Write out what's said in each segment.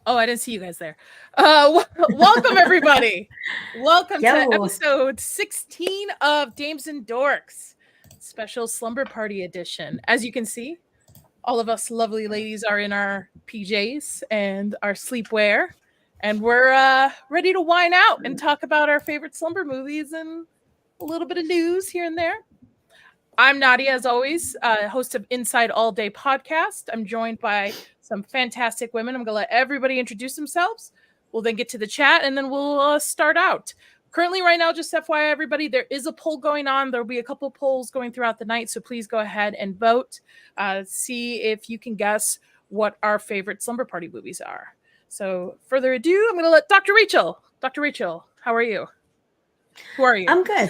Oh, I didn't see you guys there. Welcome everybody. Welcome to Yo. episode 16 of Dames and Dorks, special slumber party edition. As you can see, all of us lovely ladies are in our PJs and our sleepwear, and we're ready to wine out and talk about our favorite slumber movies and a little bit of news here and there. I'm Nadia, as always, host of Inside All Day podcast. I'm joined by some fantastic women. I'm going to let everybody introduce themselves. We'll then get to the chat, and then we'll start out. Currently, right now, just FYI, everybody, there is a poll going on. There'll be a couple polls going throughout the night, so please go ahead and vote. See if you can guess what our favorite slumber party movies are. So, further ado, I'm going to let Dr. Rachel. Dr. Rachel, how are you? Who are you? I'm good.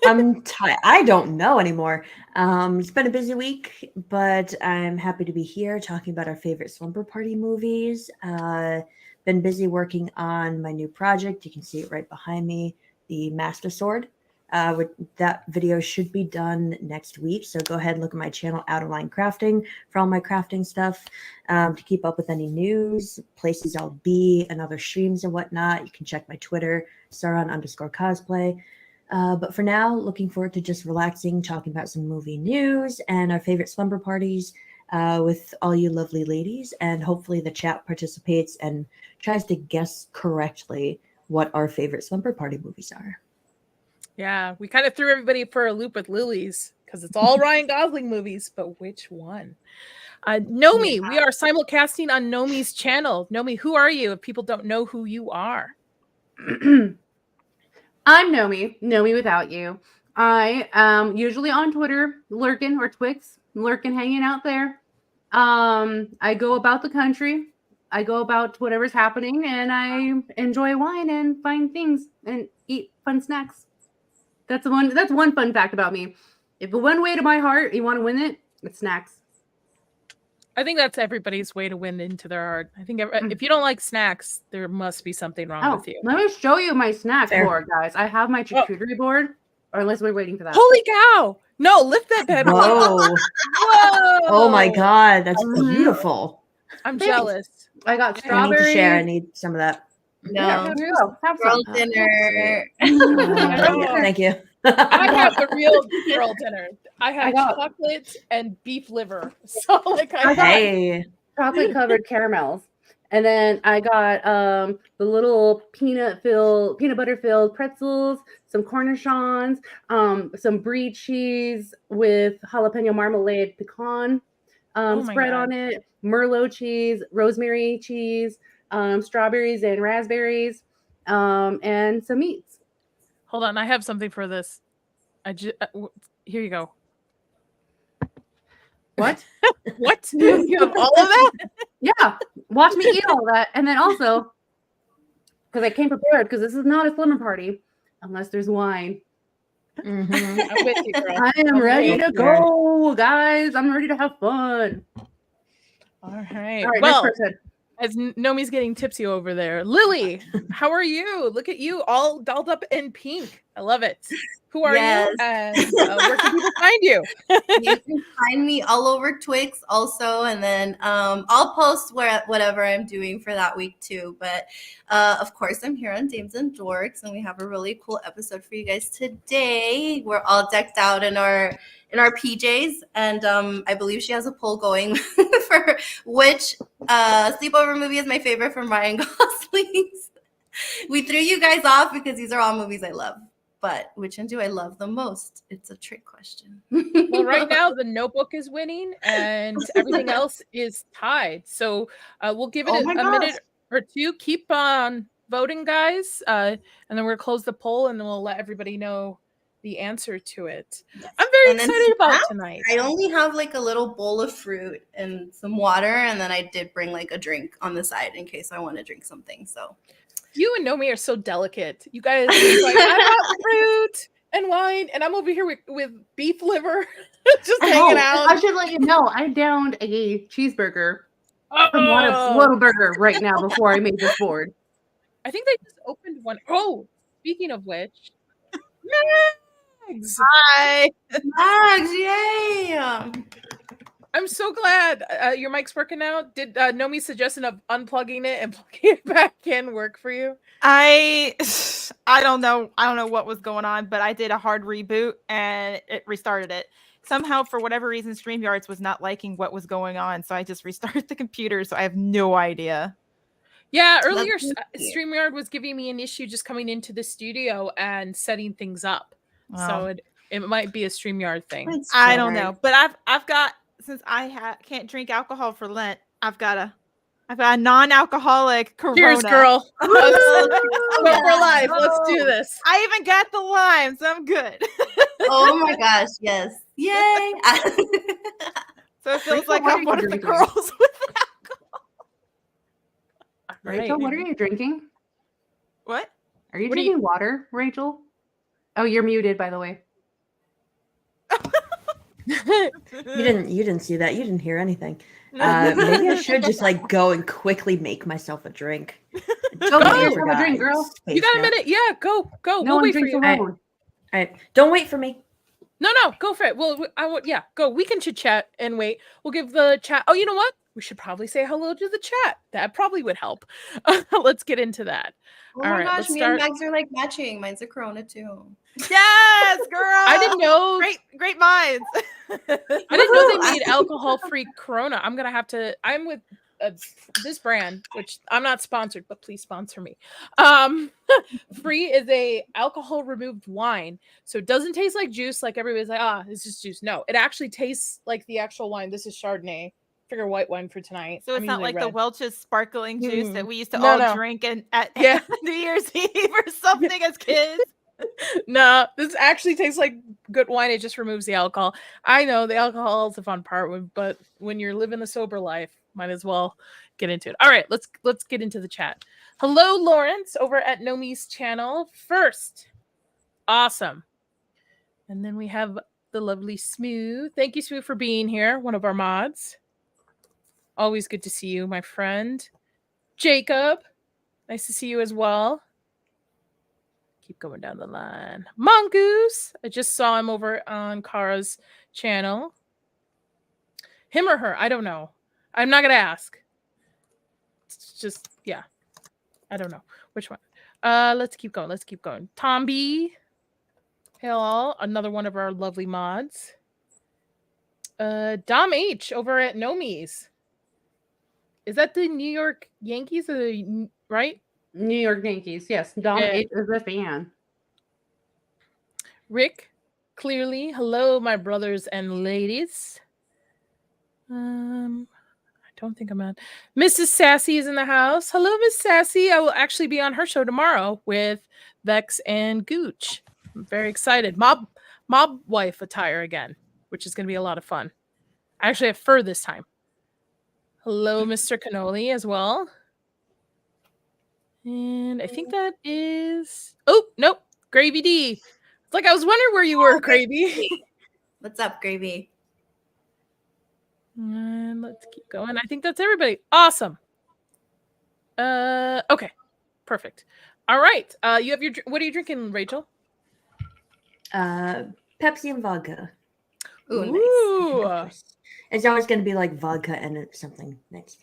I'm tired. I don't know anymore. It's been a busy week, but I'm happy to be here talking about our favorite slumber party movies. Been busy working on my new project. You can see it right behind me, the Master Sword. That video should be done next week. So go ahead and look at my channel, Out of Line Crafting, for all my crafting stuff. To keep up with any news, places I'll be, and other streams and whatnot, you can check my Twitter, Sauron_cosplay. But for now, looking forward to just relaxing, talking about some movie news and our favorite slumber parties with all you lovely ladies. And hopefully the chat participates and tries to guess correctly what our favorite slumber party movies are. Yeah, we kind of threw everybody for a loop with Lily's because it's all Ryan Gosling movies, but which one? Nomi, we are simulcasting on Nomi's channel. Nomi, who are you if people don't know who you are? I'm Nomi, nomiwithoutyou. I am usually on Twitter, lurking, or Twix, lurking, hanging out there. I go about the country. I go about whatever's happening, and I enjoy wine and find things and eat fun snacks. That's one fun fact about me. If the one way to my heart, you want to win it, it's snacks. I think that's everybody's way to win into their heart. I think if you don't like snacks, there must be something wrong with you. Let me show you my snack board, guys. I have my charcuterie board, or unless we're waiting for that. Holy cow! No, lift that bed. Whoa. Whoa! Oh my God, that's beautiful. I'm jealous. I got I strawberries. need to share. I need some of that. No, have girl some. dinner. Thank you. I have the real girl dinner. I have chocolate and beef liver. So I got chocolate covered caramels. And then I got the little peanut butter filled pretzels, some cornichons, some brie cheese with jalapeno marmalade pecan spread on it, Merlot cheese, rosemary cheese, strawberries and raspberries, and some meats. Hold on, I have something for this. Here you go. What? What? You have all of that? Yeah. Watch me eat all that. And then also, because I came prepared, because this is not a slumber party unless there's wine. I'm with you, girl. I am ready to go, guys. I'm ready to have fun. All right. Well, next person. As Nomi's getting tipsy over there. Lily, how are you? Look at you, all dolled up in pink. I love it. Who are you? And where can people find you? You can find me all over Twix also. And then I'll post whatever I'm doing for that week too. But of course, I'm here on Dames and Dorks. And we have a really cool episode for you guys today. We're all decked out in our PJs. And I believe she has a poll going for which sleepover movie is my favorite from Ryan Gosling's. We threw you guys off because these are all movies I love. But which one do I love the most? It's a trick question. Well, right now, The Notebook is winning and everything else is tied. So we'll give it a minute or two. Keep on voting, guys. And then we'll close the poll and then we'll let everybody know the answer to it. Yes. I'm very excited about tonight. I only have like a little bowl of fruit and some water. And then I did bring like a drink on the side in case I want to drink something. So you and Nomi are so delicate. You guys, like, I got fruit and wine, and I'm over here with beef liver, just hanging out. I should let you know, I downed a cheeseburger from Whataburger right now before I made this board. I think they just opened one. Oh, speaking of which, Mags! Hi! Mags, yay! I'm so glad your mic's working out. Did Nomi's suggestion of unplugging it and plugging it back in work for you? I don't know. I don't know what was going on, but I did a hard reboot and it restarted it. Somehow, for whatever reason, StreamYards was not liking what was going on, so I just restarted the computer. So I have no idea. Yeah, earlier StreamYard was giving me an issue just coming into the studio and setting things up. So it might be a StreamYard thing. I don't know, but I've got, since I can't drink alcohol for Lent, I've got a non-alcoholic Corona. Cheers, girl. Go for life. Let's do this. I even got the lime, so I'm good. Oh my gosh, yes. Yay. So it feels like I'm one of the girls with alcohol. Rachel, what are you drinking? What? Are you drinking water, Rachel? Oh, you're muted, by the way. You didn't see that. You didn't hear anything. Maybe I should just like go and quickly make myself a drink. Go get yourself a drink, girl. You got a minute? Yeah, go. No we'll wait for drinks you. alone. All right, don't wait for me. No, go for it. Well, go. We can chit chat and wait. We'll give the chat. Oh, you know what? We should probably say hello to the chat. That probably would help. Let's get into that. Oh my gosh, me and Mags are like matching. Mine's a Corona too. Yes, girl. I didn't know. Great minds. I didn't know they made alcohol-free Corona. I'm with this brand, which I'm not sponsored, but please sponsor me. Free is a alcohol-removed wine, so it doesn't taste like juice. Like everybody's like, it's just juice. No, it actually tastes like the actual wine. This is Chardonnay. Figure white wine for tonight. So it's not like the Welch's sparkling juice that we used to drink at New Year's Eve or something as kids. No, this actually tastes like good wine. It just removes the alcohol. I know the alcohol is the fun part, but when you're living a sober life, might as well get into it. All right, let's get into the chat. Hello, Lawrence, over at Nomi's channel. First, awesome. And then we have the lovely Smooth. Thank you, Smooth, for being here. One of our mods. Always good to see you, my friend. Jacob, nice to see you as well. Keep going down the line. Mongoose, I just saw him over on Kara's channel. Him or her, I don't know. I'm not going to ask. It's just, yeah. I don't know. Which one? Let's keep going. Tom B. Hello, another one of our lovely mods. Dom H over at Nomi's. Is that the New York Yankees, right? New York Yankees, yes. Dom H is a fan. Rick, clearly. Hello, my brothers and ladies. I don't think I'm on. Mrs. Sassy is in the house. Hello, Miss Sassy. I will actually be on her show tomorrow with Vex and Gooch. I'm very excited. Mob wife attire again, which is going to be a lot of fun. I actually have fur this time. Hello, Mr. Cannoli as well. And I think that is... Oh, nope. Gravy D. It's like I was wondering where you were, Gravy. What's up, Gravy? And let's keep going. I think that's everybody. Awesome. Okay. Perfect. All right. You have your... What are you drinking, Rachel? Pepsi and vodka. Ooh, nice. It's always going to be like vodka and something nice.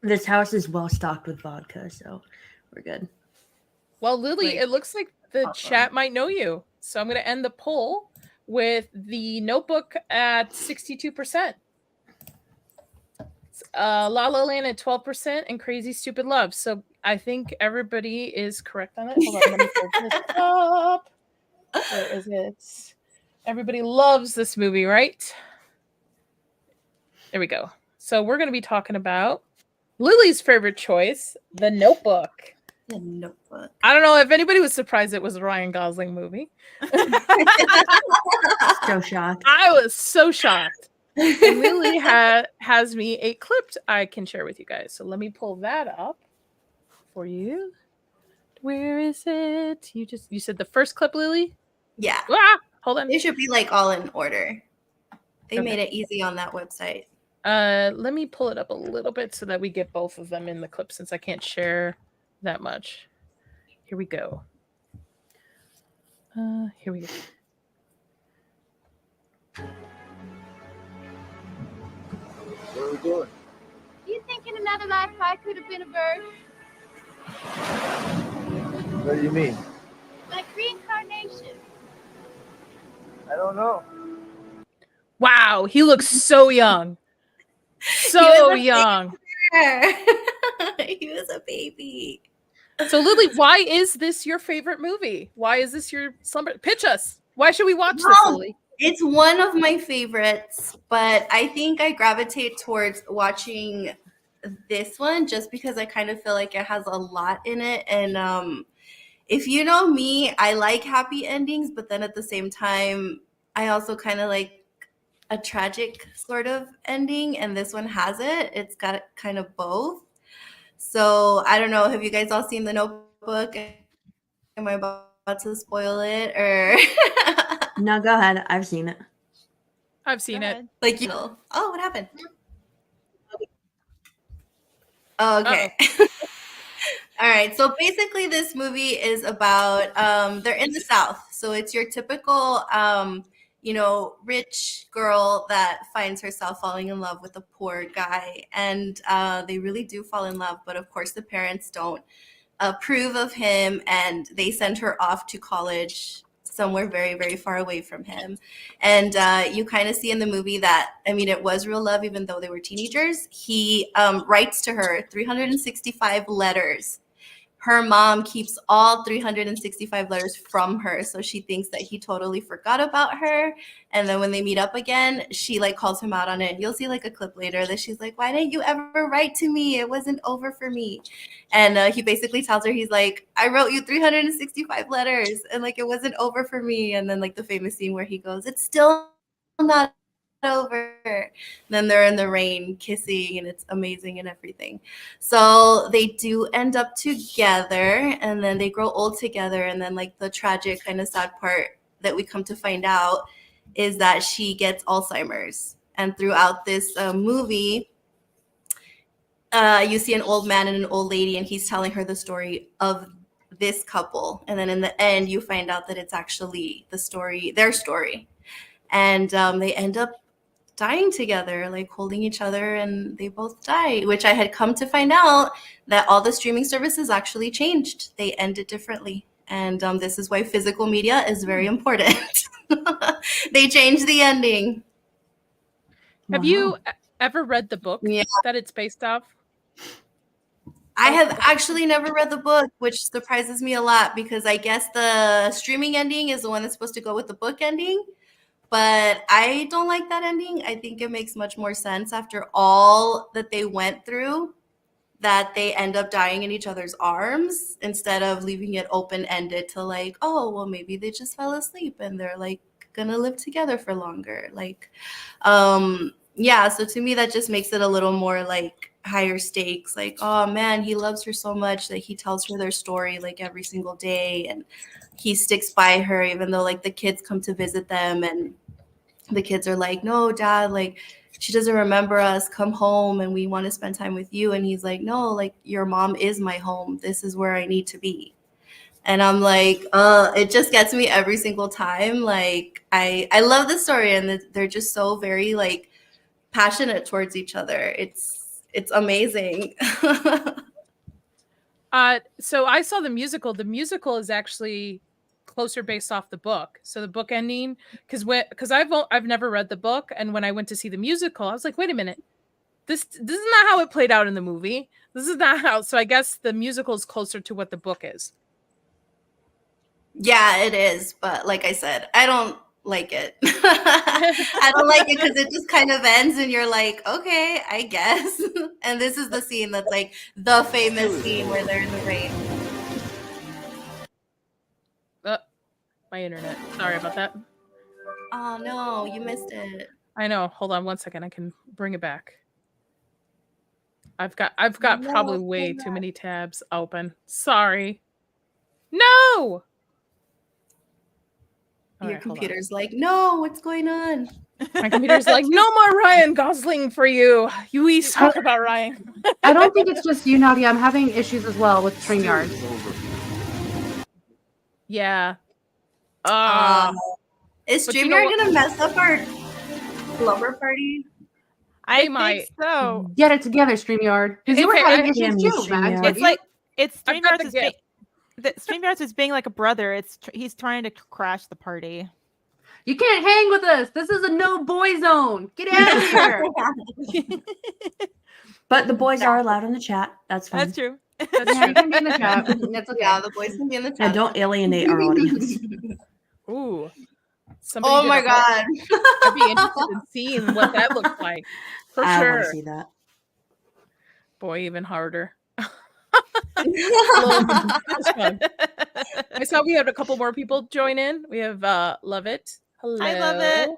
This house is well stocked with vodka, so we're good. Well, Lily, it looks like the chat might know you. So I'm going to end the poll with The Notebook at 62%. La La Land at 12% and Crazy Stupid Love. So I think everybody is correct on it. Hold on, let me pull this up. Where is it? Everybody loves this movie, right? There we go. So we're going to be talking about Lily's favorite choice, The Notebook. The Notebook. I don't know if anybody was surprised it was a Ryan Gosling movie. So shocked. I was so shocked. And Lily has me a clip I can share with you guys. So let me pull that up for you. Where is it? You said the first clip, Lily? Yeah. Hold on. They should be like all in order. They made it easy on that website. Let me pull it up a little bit so that we get both of them in the clip since I can't share that much. Here we go. Here we go. What are we doing? Do you think in another life I could have been a bird? What do you mean? Like reincarnation? I don't know. Wow, he looks so young. So young. He was a baby. So Lily, why is this your favorite movie? Why is this your slumber? Pitch us. Why should we watch this, Lily? It's one of my favorites, but I think I gravitate towards watching this one just because I kind of feel like it has a lot in it. And if you know me, I like happy endings, but then at the same time, I also kind of like a tragic sort of ending, and this one has it. It's got kind of both. So I don't know. Have you guys all seen The Notebook? Am I about to spoil it or? No, go ahead. I've seen it. I've seen it. Like, you know, oh, what happened? Oh, okay. All right. So basically, this movie is about they're in the South. So it's your typical, you know, rich girl that finds herself falling in love with a poor guy. And they really do fall in love. But of course, the parents don't approve of him. And they send her off to college somewhere very, very far away from him. And you kind of see in the movie that, I mean, it was real love, even though they were teenagers. He writes to her 365 letters. Her mom keeps all 365 letters from her. So she thinks that he totally forgot about her. And then when they meet up again, she like calls him out on it. You'll see like a clip later that she's like, why didn't you ever write to me? It wasn't over for me. And he basically tells her, he's like, I wrote you 365 letters and like, it wasn't over for me. And then like the famous scene where he goes, it's still not over. Then they're in the rain kissing and it's amazing and everything. So they do end up together and then they grow old together. And then like the tragic kind of sad part that we come to find out is that she gets Alzheimer's. And throughout this movie, you see an old man and an old lady, and he's telling her the story of this couple. And then in the end, you find out that it's actually the story, their story. And they end up dying together, like holding each other, and they both die, which I had come to find out that all the streaming services actually changed. They ended differently. And this is why physical media is very important. They changed the ending. Have you ever read the book that it's based off? I have actually never read the book, which surprises me a lot because I guess the streaming ending is the one that's supposed to go with the book ending. But I don't like that ending. I think it makes much more sense after all that they went through that they end up dying in each other's arms instead of leaving it open-ended to like, oh, well, maybe they just fell asleep and they're like gonna live together for longer. Like, yeah, so to me, that just makes it a little more like higher stakes. Like, oh man, he loves her so much that he tells her their story like every single day. And he sticks by her, even though like the kids come to visit them and the kids are like, no, Dad, like she doesn't remember us. Come home and we want to spend time with you. And he's like, no, like your mom is my home. This is where I need to be. And I'm like, it just gets me every single time. Like I love the story and they're just so very like passionate towards each other. It's amazing. So I saw the musical. The musical is actually closer based off the book. So the book ending, because I've never read the book, and when I went to see the musical, I was like, wait a minute, this is not how it played out in the movie. This is not how. So I guess the musical is closer to what the book is. Yeah, it is. But like I said, I don't like it. I don't like it because it just kind of ends and you're like, okay, I guess. And this is the scene that's like the famous scene where they're in the rain. My internet. Sorry about that. Oh no, you missed it. I know. Hold on one second. I can bring it back. I've got probably way too many tabs open. Sorry. No. Your computer's like, no, what's going on? My computer's like, no more Ryan Gosling for you. You always talk about Ryan. I don't think it's just you, Nadia. I'm having issues as well with StreamYard. Yeah. Is StreamYard gonna mess up our slumber party? I think might. so. Get it together, StreamYard. Because you were Okay, having I- issues Damn too, you, Max. StreamYard. weren't It's you? like it's I've got StreamYards the is being gift. StreamYards is being like a brother. He's trying to crash the party. You can't hang with us. This is a no boy zone. Get out of here. But the boys are allowed in the chat. That's fine. That's true. That's Yeah, you true. can be in the chat. That's okay. Yeah, the boys can be in the chat. And don't alienate our audience. Ooh. Somebody Oh did my a heart. god. I'd be interested in seeing what that looks like. For I want to sure. see that. Boy, even harder. That's fun. I saw we had a couple more people join in. We have Love It. Hello. I love it.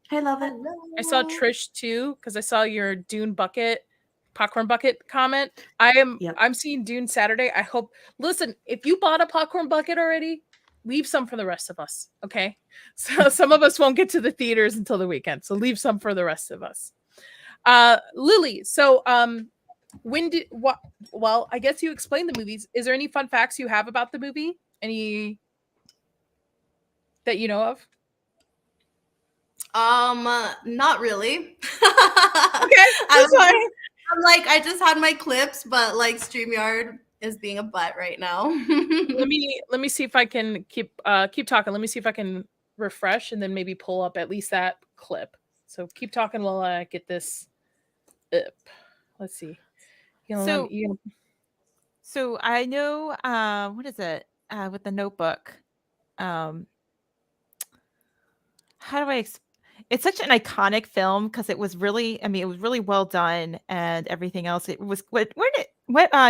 I love it. I saw Trish too, because I saw your Dune bucket, popcorn bucket comment. I'm seeing Dune Saturday. I hope. Listen, if you bought a popcorn bucket already, leave some for the rest of us. Okay. So some of us won't get to the theaters until the weekend. So leave some for the rest of us. Lily, so when did what well, I guess you explained the movies. Is there any fun facts you have about the movie? Any that you know of? Not really. Okay, that's fine. I'm like, I just had my clips, but like StreamYard is being a butt right now. let me see if I can keep talking. Let me see if I can refresh and then maybe pull up at least that clip. So keep talking while I get this up. Let's see. So I know what is it with the Notebook? How do I it's such an iconic film because it was really, I mean, it was really well done and everything else. It was what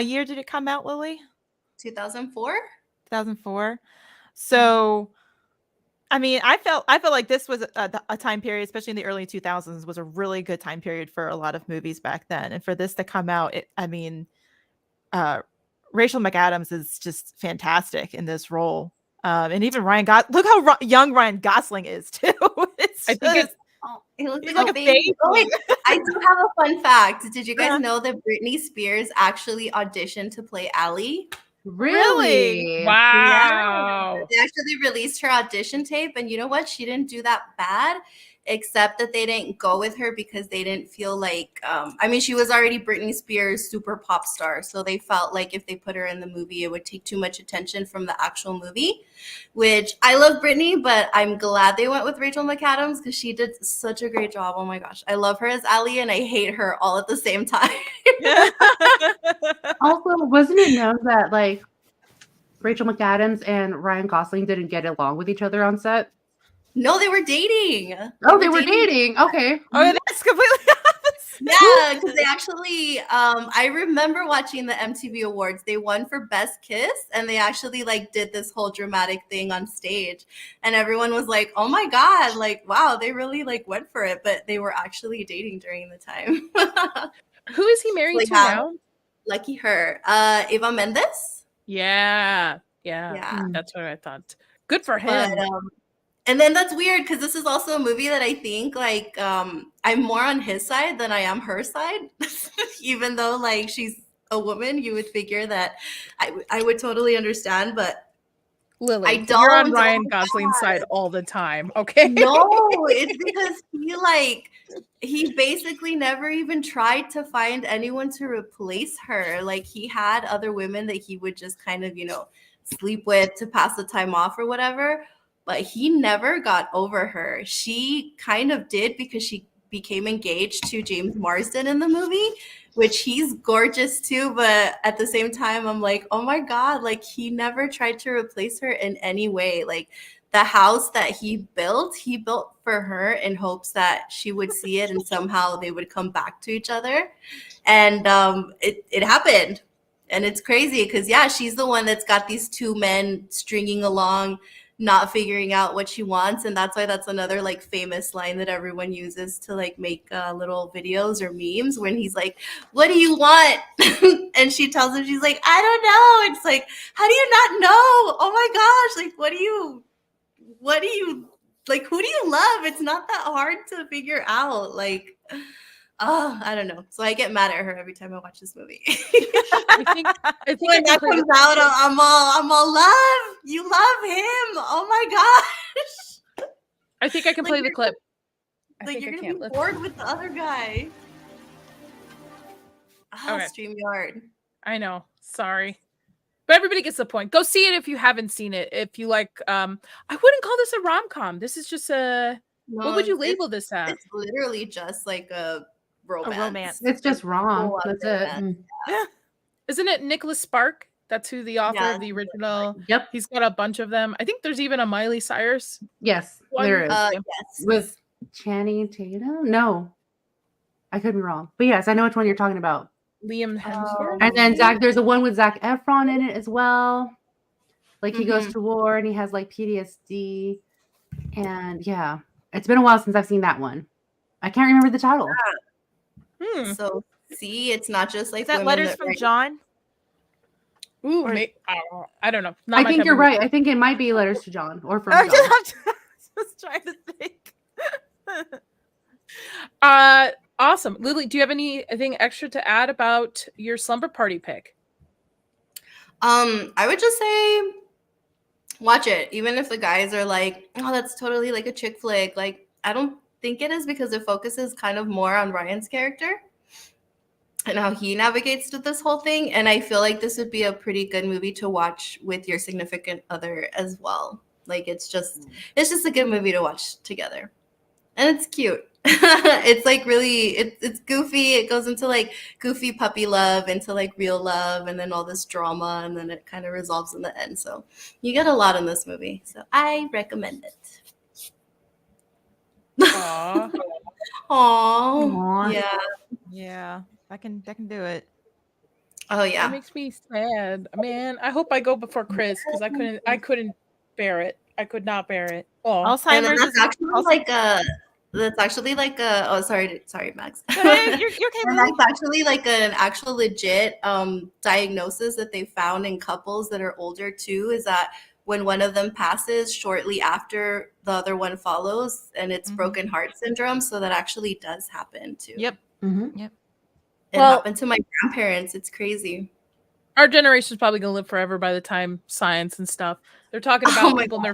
year did it come out, Lily? 2004. 2004. So I mean, I felt like this was a time period, especially in the early 2000s, was a really good time period for a lot of movies back then. And for this to come out, Rachel McAdams is just fantastic in this role. And even look how young Ryan Gosling is too. He looks he's like a baby. Oh, wait, I do have a fun fact. Did you guys know that Britney Spears actually auditioned to play Allie? Really? Wow. Yeah. They actually released her audition tape, and you know what? She didn't do that bad, except that they didn't go with her because they didn't feel like I mean, she was already Britney Spears' super pop star, so they felt like if they put her in the movie, it would take too much attention from the actual movie, which I love Britney, but I'm glad they went with Rachel McAdams because she did such a great job. Oh my gosh, I love her as Allie and I hate her all at the same time. Also, wasn't it known that like Rachel McAdams and Ryan Gosling didn't get along with each other on set? No, they were dating. They were dating. Okay. Oh, that's completely opposite. Yeah, because they actually, I remember watching the MTV Awards. They won for Best Kiss, and they actually like did this whole dramatic thing on stage, and everyone was like, "Oh my god!" Like, wow, they really like went for it. But they were actually dating during the time. Who is he married to now? Lucky her. Eva Mendes. Yeah. Yeah. That's what I thought. Good for him. But, and then that's weird because this is also a movie that I think like I'm more on his side than I am her side. Even though like she's a woman, you would figure that I would totally understand, but Lily, I don't. You're on Ryan Gosling's side all the time. Okay. No, it's because he basically never even tried to find anyone to replace her. Like he had other women that he would just kind of, sleep with to pass the time off or whatever. But he never got over her. She kind of did because she became engaged to James Marsden in the movie, which he's gorgeous too. But at the same time, I'm like, oh my God, like he never tried to replace her in any way. Like the house that he built for her in hopes that she would see it and somehow they would come back to each other. And it happened. And it's crazy because, yeah, she's the one that's got these two men stringing along, not figuring out what she wants. And that's why that's another like famous line that everyone uses to like make little videos or memes when he's like, what do you want? And she tells him, she's like, I don't know. It's like, how do you not know? Oh my gosh. Like, what do you like? Who do you love? It's not that hard to figure out. Like, oh, I don't know. So I get mad at her every time I watch this movie. I think when that comes out, I'm all love. You love him. Oh my gosh. I think I can play the clip. Like you're gonna be bored with the other guy. Okay. StreamYard. I know. Sorry. But everybody gets the point. Go see it if you haven't seen it. If you like, I wouldn't call this a rom-com. This is just a, what would you label this as? It's literally just like a romance. It's just wrong. full of That's it. romance. Isn't it Nicholas Spark? That's who the author of the original. Yep. He's got a bunch of them. I think there's even a Miley Cyrus Yes, one. there is. Yes. With Channing Tatum? No. I could be wrong. But yes, I know which one you're talking about. Liam Hemsworth. And then there's a one with Zac Efron in it as well. Like he goes to war and he has like PTSD. And yeah, it's been a while since I've seen that one. I can't remember the title. So see, it's not just like Is that women Letters that from write- John? Ooh, I don't know. Not I my think type you're of right. I think it might be Letters to John or from I'm John. just trying to think. Awesome. Lily, do you have anything extra to add about your slumber party pick? I would just say watch it, even if the guys are like, oh, that's totally like a chick flick. Like, I don't think it is, because it focuses kind of more on Ryan's character and how he navigates through this whole thing. And I feel like this would be a pretty good movie to watch with your significant other as well. Like, it's just a good movie to watch together. And it's cute. It's like really, it's goofy. It goes into like goofy puppy love, into like real love, and then all this drama, and then it kind of resolves in the end. So you get a lot in this movie. So I recommend it. Aww. Aww. Yeah. Yeah, I can do it. Oh yeah. That makes me sad. Man, I hope I go before Chris because I couldn't bear it. I could not bear it. Oh, And then Alzheimer's that's is actually also- like a. That's actually like a. Oh, sorry, Max. Hey, you're okay, And Lily. that's actually like an actual legit diagnosis that they found in couples that are older too, is that when one of them passes, shortly after the other one follows, and it's broken heart syndrome. So that actually does happen too. Yep. It Well- happened to my grandparents. It's crazy. our generation's probably gonna live forever by the time science and stuff. They're talking Oh about my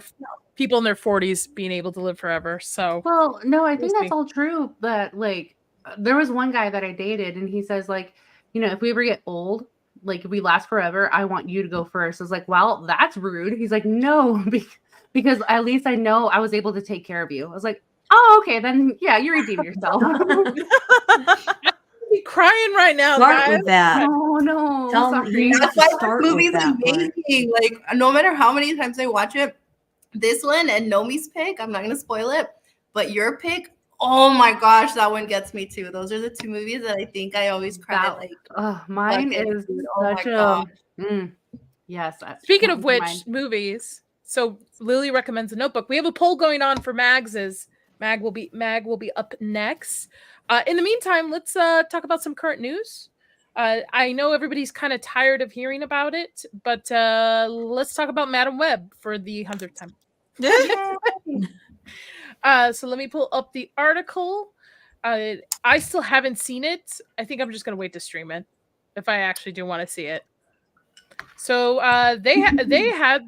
people in their 40s being able to live forever. So Well, no, I think We'll that's see. all true. But like, there was one guy that I dated, and he says like, you know, if we ever get old, like if we last forever, I want you to go first. I was like, well, that's rude. He's like, no, because at least I know I was able to take care of you. I was like, oh, okay, then yeah, you redeem yourself. be crying right now, Start guys. with that. Oh no, Tell sorry. me. That's why Start this with movie's that part. amazing. Like, no matter how many times I watch it, this one and Nomi's pick, I'm not gonna spoil it, but your pick, oh my gosh, that one gets me too. Those are the two movies that I think I always cry That- like. Mine bucket, is dude. Oh my such a gosh. yes. Speaking of which, mine. movies. So Lily recommends a Notebook. We have a poll going on for Mags's. Mag will be up next. In the meantime, let's talk about some current news. I know everybody's kind of tired of hearing about it, but let's talk about Madam Web for the 100th time. So let me pull up the article. I still haven't seen it. I think I'm just gonna wait to stream it if I actually do want to see it. So they had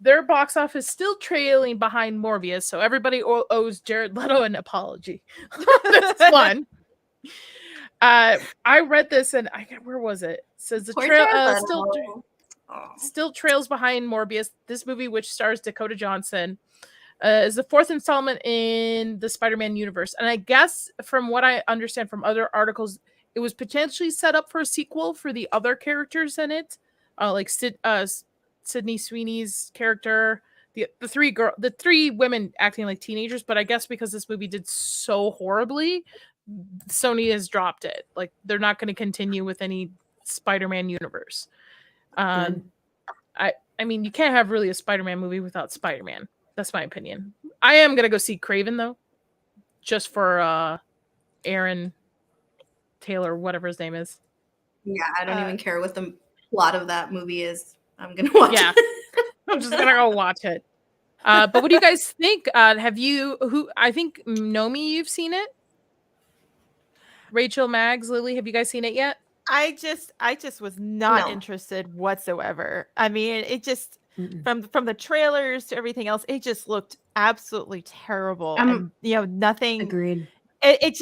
their box office still trailing behind Morbius, so everybody owes Jared Leto an apology. That's one. I read this and where was it? It says the Poor trail Jared still Leto. Oh. still trails behind Morbius. This movie, which stars Dakota Johnson, is the fourth installment in the Spider-Man universe. And I guess from what I understand from other articles, it was potentially set up for a sequel for the other characters in it, like Sydney Sweeney's character, the three women acting like teenagers. But I guess because this movie did so horribly, Sony has dropped it. Like they're not going to continue with any Spider-Man universe. I mean, you can't have really a Spider-Man movie without Spider-Man. That's my opinion. I am gonna go see Craven though, just for Aaron Taylor, whatever his name is. Yeah, I don't even care what the plot of that movie is. I'm gonna watch Yeah. it. I'm just gonna go watch it. But what do you guys think? Have you? I think Nomi, you've seen it. Rachel, Mags, Lily, have you guys seen it yet? I just was not No. interested whatsoever. I mean, it just from the trailers to everything else, it just looked absolutely terrible. And nothing. Agreed. It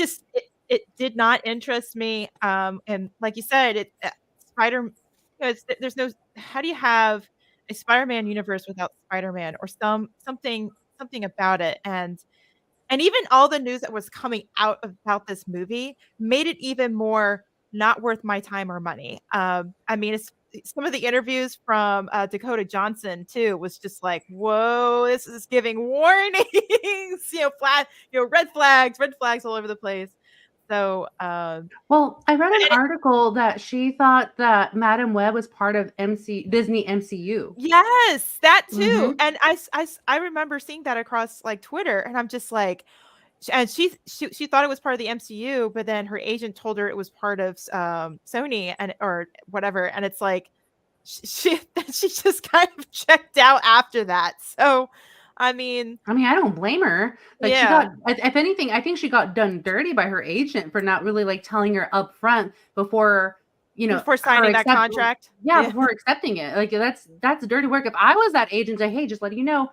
it did not interest me. And like you said, Spider. There's no. How do you have a Spider-Man universe without Spider-Man or something about it? And even all the news that was coming out about this movie made it even more not worth my time or money. I mean, some of the interviews from Dakota Johnson too was just like, whoa, this is giving warnings, red flags all over the place. So, well, I read an article that she thought that Madam Web was part of Disney MCU. Yes, that too. And I remember seeing that across like Twitter, and I'm just like, and she thought it was part of the MCU, but then her agent told her it was part of Sony or whatever, and it's like she just kind of checked out after that. So, I mean, I don't blame her. Like, she got, if anything, I think she got done dirty by her agent for not really like telling her up front before signing that contract. Yeah, before accepting it. Like that's dirty work. If I was that agent, hey, just letting you know,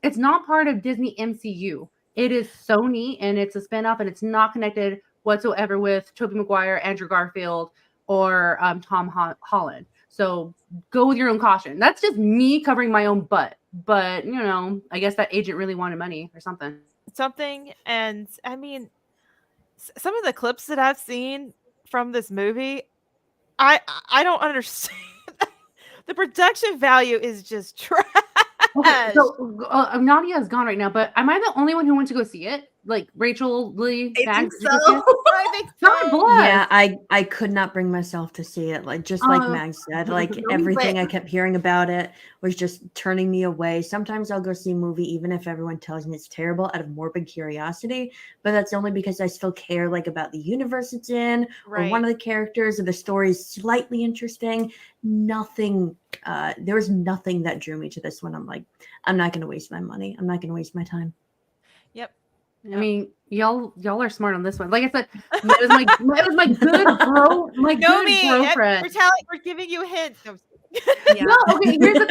it's not part of Disney MCU. It is Sony, and it's a spinoff, and it's not connected whatsoever with Tobey Maguire, Andrew Garfield, or Tom Holland. So go with your own caution. That's just me covering my own butt. But, I guess that agent really wanted money or something. And I mean, some of the clips that I've seen from this movie, I don't understand. The production value is just trash. Okay, so Nadia is gone right now, but am I the only one who went to go see it? Like Rachel, Lee, I think so. I think so. God bless. Yeah, I could not bring myself to see it. Like just like Mag said, like everything I kept hearing about it was just turning me away. Sometimes I'll go see a movie even if everyone tells me it's terrible out of morbid curiosity, but that's only because I still care like about the universe it's in or one of the characters or the story is slightly interesting. Nothing there was nothing that drew me to this one. I'm like, I'm not gonna waste my money. I'm not gonna waste my time. Yep. I mean, y'all are smart on this one. Like I said, it was my good bro, good friend. We're giving you hints. Yeah. No, okay. Here's the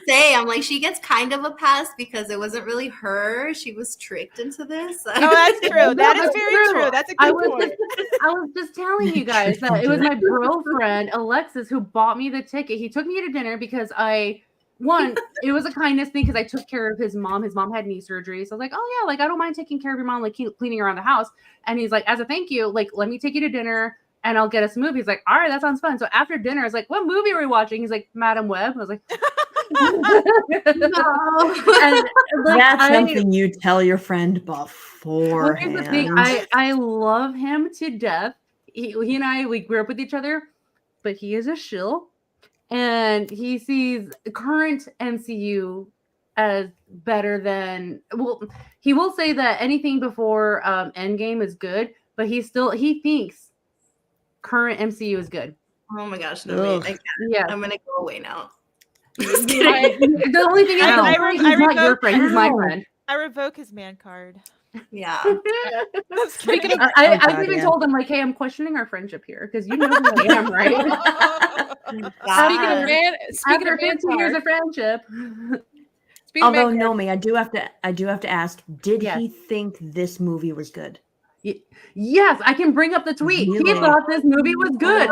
thing. I'm like, she gets kind of a pass because it wasn't really her. She was tricked into this. Oh, that's true. That is very true. That's a good point. I was just telling you guys that it was my bro friend Alexis who bought me the ticket. He took me to dinner because it was a kindness thing because I took care of his mom. His mom had knee surgery. So I was like, oh yeah, like I don't mind taking care of your mom, like cleaning around the house. And he's like, as a thank you, like, let me take you to dinner and I'll get us a movie. He's like, all right, that sounds fun. So after dinner, I was like, what movie are we watching? He's like, Madam Web. I was like, no. And, like, that's something you tell your friend beforehand. I love him to death. He and I, we grew up with each other, but he is a shill. And he sees current MCU as better than, well, he will say that anything before Endgame is good, but he thinks current MCU is good. Oh my gosh, no, wait, I can't. Yeah. I'm gonna go away now. The only thing is, he's not your friend, he's my friend. I revoke his man card. Yeah. Speaking of, I've even told him, like, hey, I'm questioning our friendship here because you know who I am, right? Speaking of 15 years of friendship. Although Nomi, I do have to ask, did he think this movie was good? Yes, I can bring up the tweet. Really? He thought this movie was good.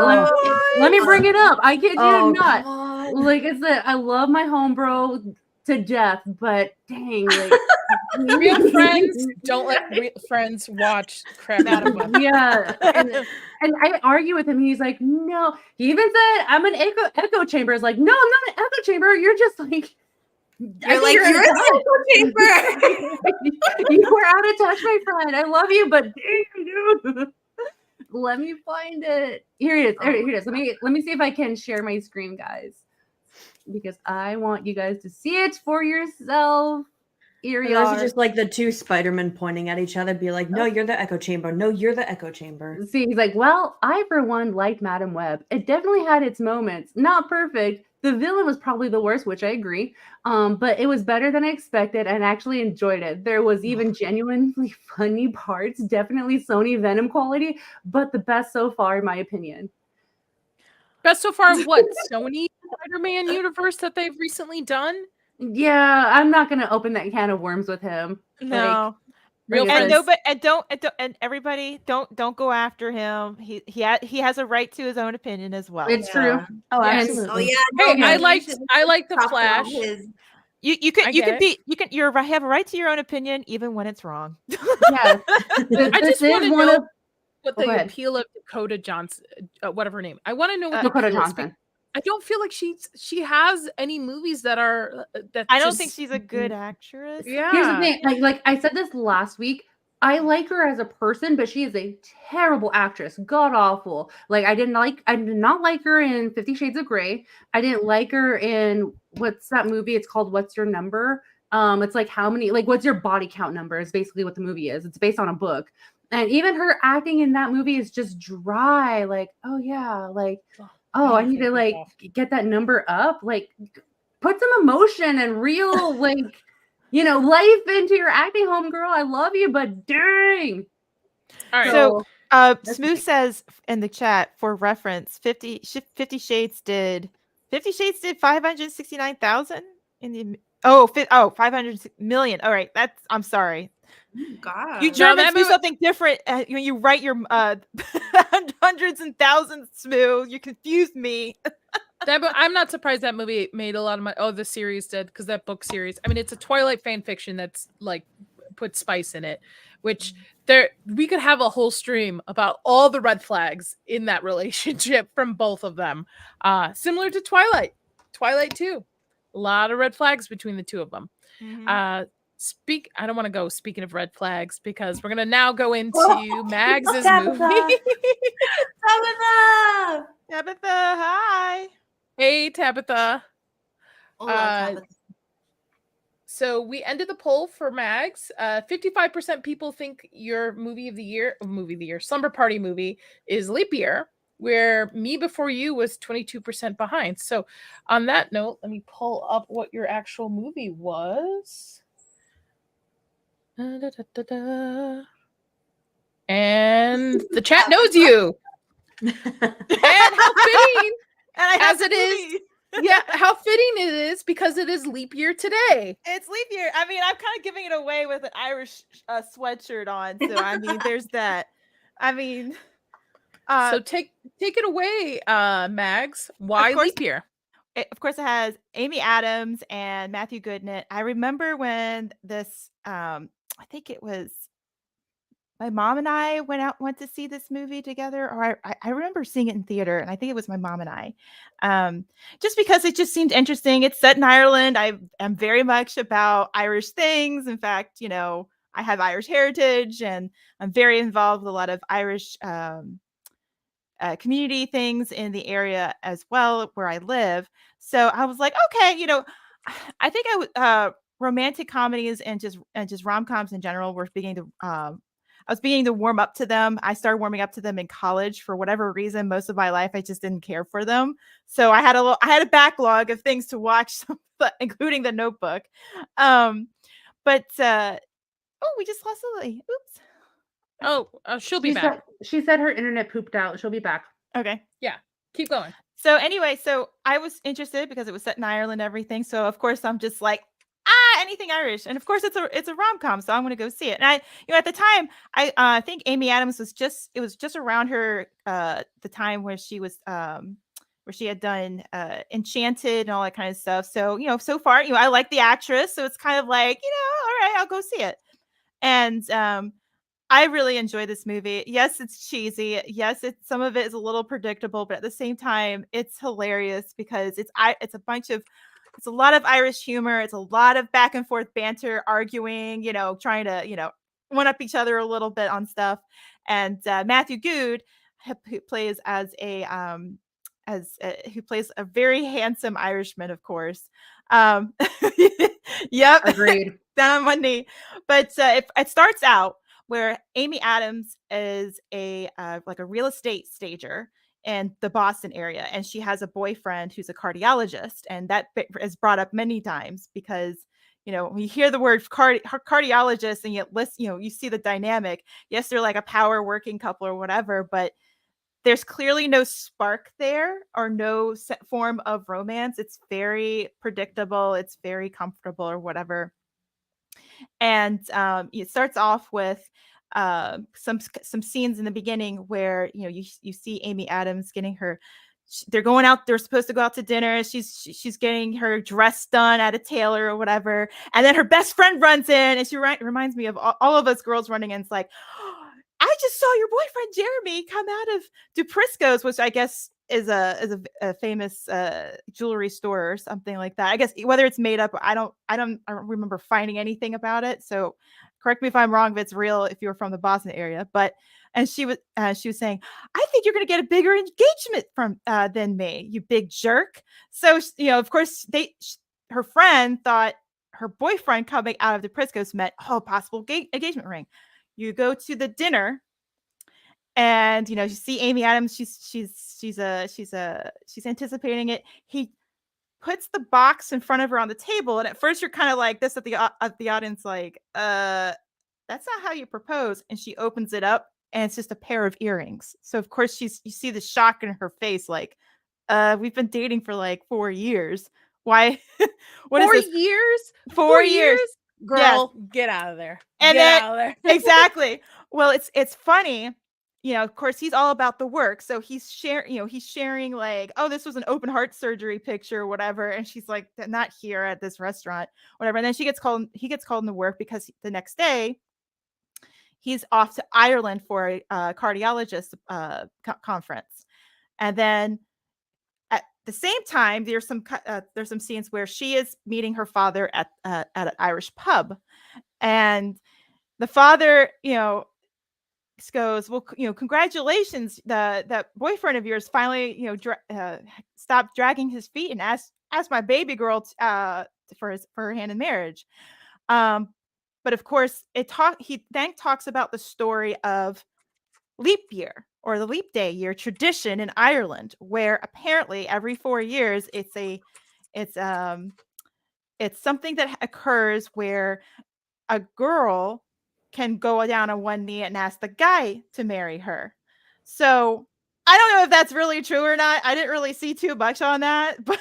Let me bring it up. I kid you not. God. Like I said, I love my homebro to death, but dang, like real friends don't let real friends watch crap out of them. Yeah, and I argue with him. He's like, no. He even said, "I'm an echo chamber." I was like, no, I'm not an echo chamber. You're just like. You're like, you're an echo chamber. You were out of touch, my friend. I love you, but dang, dude. Let me find it. Here it is. Here it is. Let me see if I can share my screen, guys, because I want you guys to see it for yourself. Here you Those are. are just like the two Spider-Men pointing at each other, be like, no, you're the echo chamber. No, you're the echo chamber. See, he's like, well, I, for one, liked Madam Web. It definitely had its moments. Not perfect. The villain was probably the worst, which I agree. But it was better than I expected and actually enjoyed it. There was even genuinely funny parts. Definitely Sony Venom quality, but the best so far, in my opinion. Best so far of what? Sony Spider-Man universe that they've recently done? Yeah, I'm not going to open that can of worms with him. No. Real Like I And said, friends. no, but and everybody don't go after him. He has a right to his own opinion as well. it's true. Yeah. Oh, Yes. And Oh absolutely. yeah. Hey, No, I Okay. you liked shouldn't the talk about Flash. his. You I can get it. have a right to your own opinion even when it's wrong. Yes, I this just want is to one know of what oh, go the ahead. appeal of Dakota Johnson, whatever her name. I want to know what the Dakota appeal is. Johnson. I don't feel like she has any movies that are that I don't just think she's a good actress. yeah. Here's the thing, like I said this last week. I like her as a person, but she is a terrible actress. God awful. Like I did not like her in 50 Shades of Grey. I didn't like her in what's that movie? It's called What's Your Number? It's like how many like what's your body count number is basically what the movie is. It's based on a book. And even her acting in that movie is just dry. Like, oh yeah, like oh, I need to like get that number up. Like put some emotion and real like life into your acting, homegirl. I love you, but dang. All right. So that's Smooth me. says in the chat for reference, 50 Shades did 569,000 in the 500 million. All right, that's I'm sorry. God. You No, Germans that do movie- something different when you write your hundreds and thousands. Smooth, you confused me. I'm not surprised that movie made a lot of money. Oh, the series did, because that book series. I mean, it's a Twilight fan fiction that's like put spice in it, which we could have a whole stream about all the red flags in that relationship from both of them. Similar to Twilight 2. A lot of red flags between the two of them. I don't want to go speaking of red flags because we're gonna now go into Mags's movie. Tabitha. Tabitha! Tabitha, hi. Hey, Tabitha. Hola, Tabitha. So we ended the poll for Mags. 55% people think your movie of the year, Slumber Party movie is Leap Year, where Me Before You was 22% behind. So on that note, let me pull up what your actual movie was. And the chat knows you. And how fitting as it is. Yeah, how fitting it is because it is leap year today. It's leap year. I mean, I'm kind of giving it away with an Irish sweatshirt on. So I mean, there's that. I mean, so take it away, Mags. Why leap year? Of course, it has Amy Adams and Matthew Goodnight. I remember when this. I think it was my mom and I went to see this movie together, or I remember seeing it in theater, and I think it was my mom and I, just because it just seemed interesting. It's set in Ireland. I am very much about Irish things. In fact, I have Irish heritage, and I'm very involved with a lot of Irish community things in the area as well where I live. So I was like, okay, I think romantic comedies and just rom-coms in general were beginning to I was beginning to warm up to them. I started warming up to them in college for whatever reason. Most of my life, I just didn't care for them. So I had a backlog of things to watch, including The Notebook. We just lost Lily. Oops. Oh, she'll be back. She said her internet pooped out. She'll be back. Okay. Yeah. Keep going. So anyway, I was interested because it was set in Ireland and everything. So of course I'm just like, anything Irish. And of course it's a rom-com, so I'm going to go see it. And at the time, I think Amy Adams was just around her the time where she was where she had done Enchanted and all that kind of stuff. So, so far, I like the actress, so it's kind of like, all right, I'll go see it. And I really enjoy this movie. Yes, it's cheesy. Yes, some of it is a little predictable, but at the same time, it's hilarious because it's a lot of Irish humor. It's a lot of back and forth banter, arguing, trying to, one up each other a little bit on stuff. And Matthew Good, who plays who plays a very handsome Irishman, of course. Yep. Agreed. Down on one knee. But it starts out where Amy Adams is a real estate stager in the Boston area, and she has a boyfriend who's a cardiologist, and that is brought up many times because when you hear the word cardiologist and you see the dynamic. Yes, they're like a power working couple or whatever, but there's clearly no spark there or no form of romance. It's very predictable. It's very comfortable or whatever. And it starts off with some scenes in the beginning where you see Amy Adams getting her. They're going out. They're supposed to go out to dinner. She's getting her dress done at a tailor or whatever, and then her best friend runs in, and she reminds me of all of us girls running in. It's like, oh, I just saw your boyfriend Jeremy come out of Duprisco's, which I guess is a famous jewelry store or something like that. I guess whether it's made up, I don't remember finding anything about it. So correct me if I'm wrong if it's real if you're from the Boston area. And she was saying, I think you're going to get a bigger engagement from than me, you big jerk. So of course her friend thought her boyfriend coming out of the Priscos meant possible engagement ring. You go to the dinner, and you see Amy Adams. She's anticipating it. He puts the box in front of her on the table, and at first you're kind of like this at the audience, like, that's not how you propose. And she opens it up, and it's just a pair of earrings. So of course you see the shock in her face, like, we've been dating for like 4 years. Why? What 4 is this? years? 4 years. Girl, get out of there. And get out of there. Exactly. Well, it's funny. Of course, he's all about the work. So he's sharing like, oh, this was an open heart surgery picture or whatever. And she's like, not here at this restaurant, whatever. And then he gets called into work because the next day he's off to Ireland for a cardiologist conference. And then at the same time, there's some scenes where she is meeting her father at an Irish pub. And the father, goes, well, congratulations, that boyfriend of yours finally, stopped dragging his feet and asked my baby girl for her hand in marriage. But of course, he then talks about the story of leap year, or the leap day year tradition in Ireland, where apparently every 4 years it's something that occurs where a girl can go down on one knee and ask the guy to marry her. So I don't know if that's really true or not. I didn't really see too much on that, but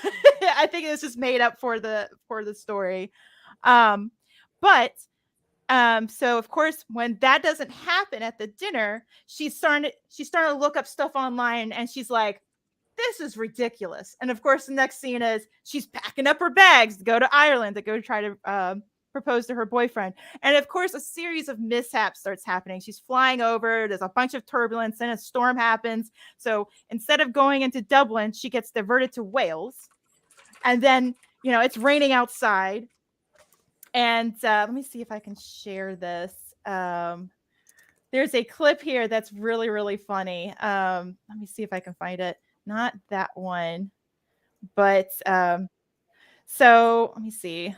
I think it's just made up for the story. So of course, when that doesn't happen at the dinner, she's starting to look up stuff online, and she's like, this is ridiculous. And of course, the next scene is she's packing up her bags to go to Ireland to go try to propose to her boyfriend. And of course, a series of mishaps starts happening. She's flying over, there's a bunch of turbulence, and a storm happens. So instead of going into Dublin, she gets diverted to Wales. And then, it's raining outside. And let me see if I can share this. There's a clip here that's really, really funny. Let me see if I can find it. Not that one, but so let me see.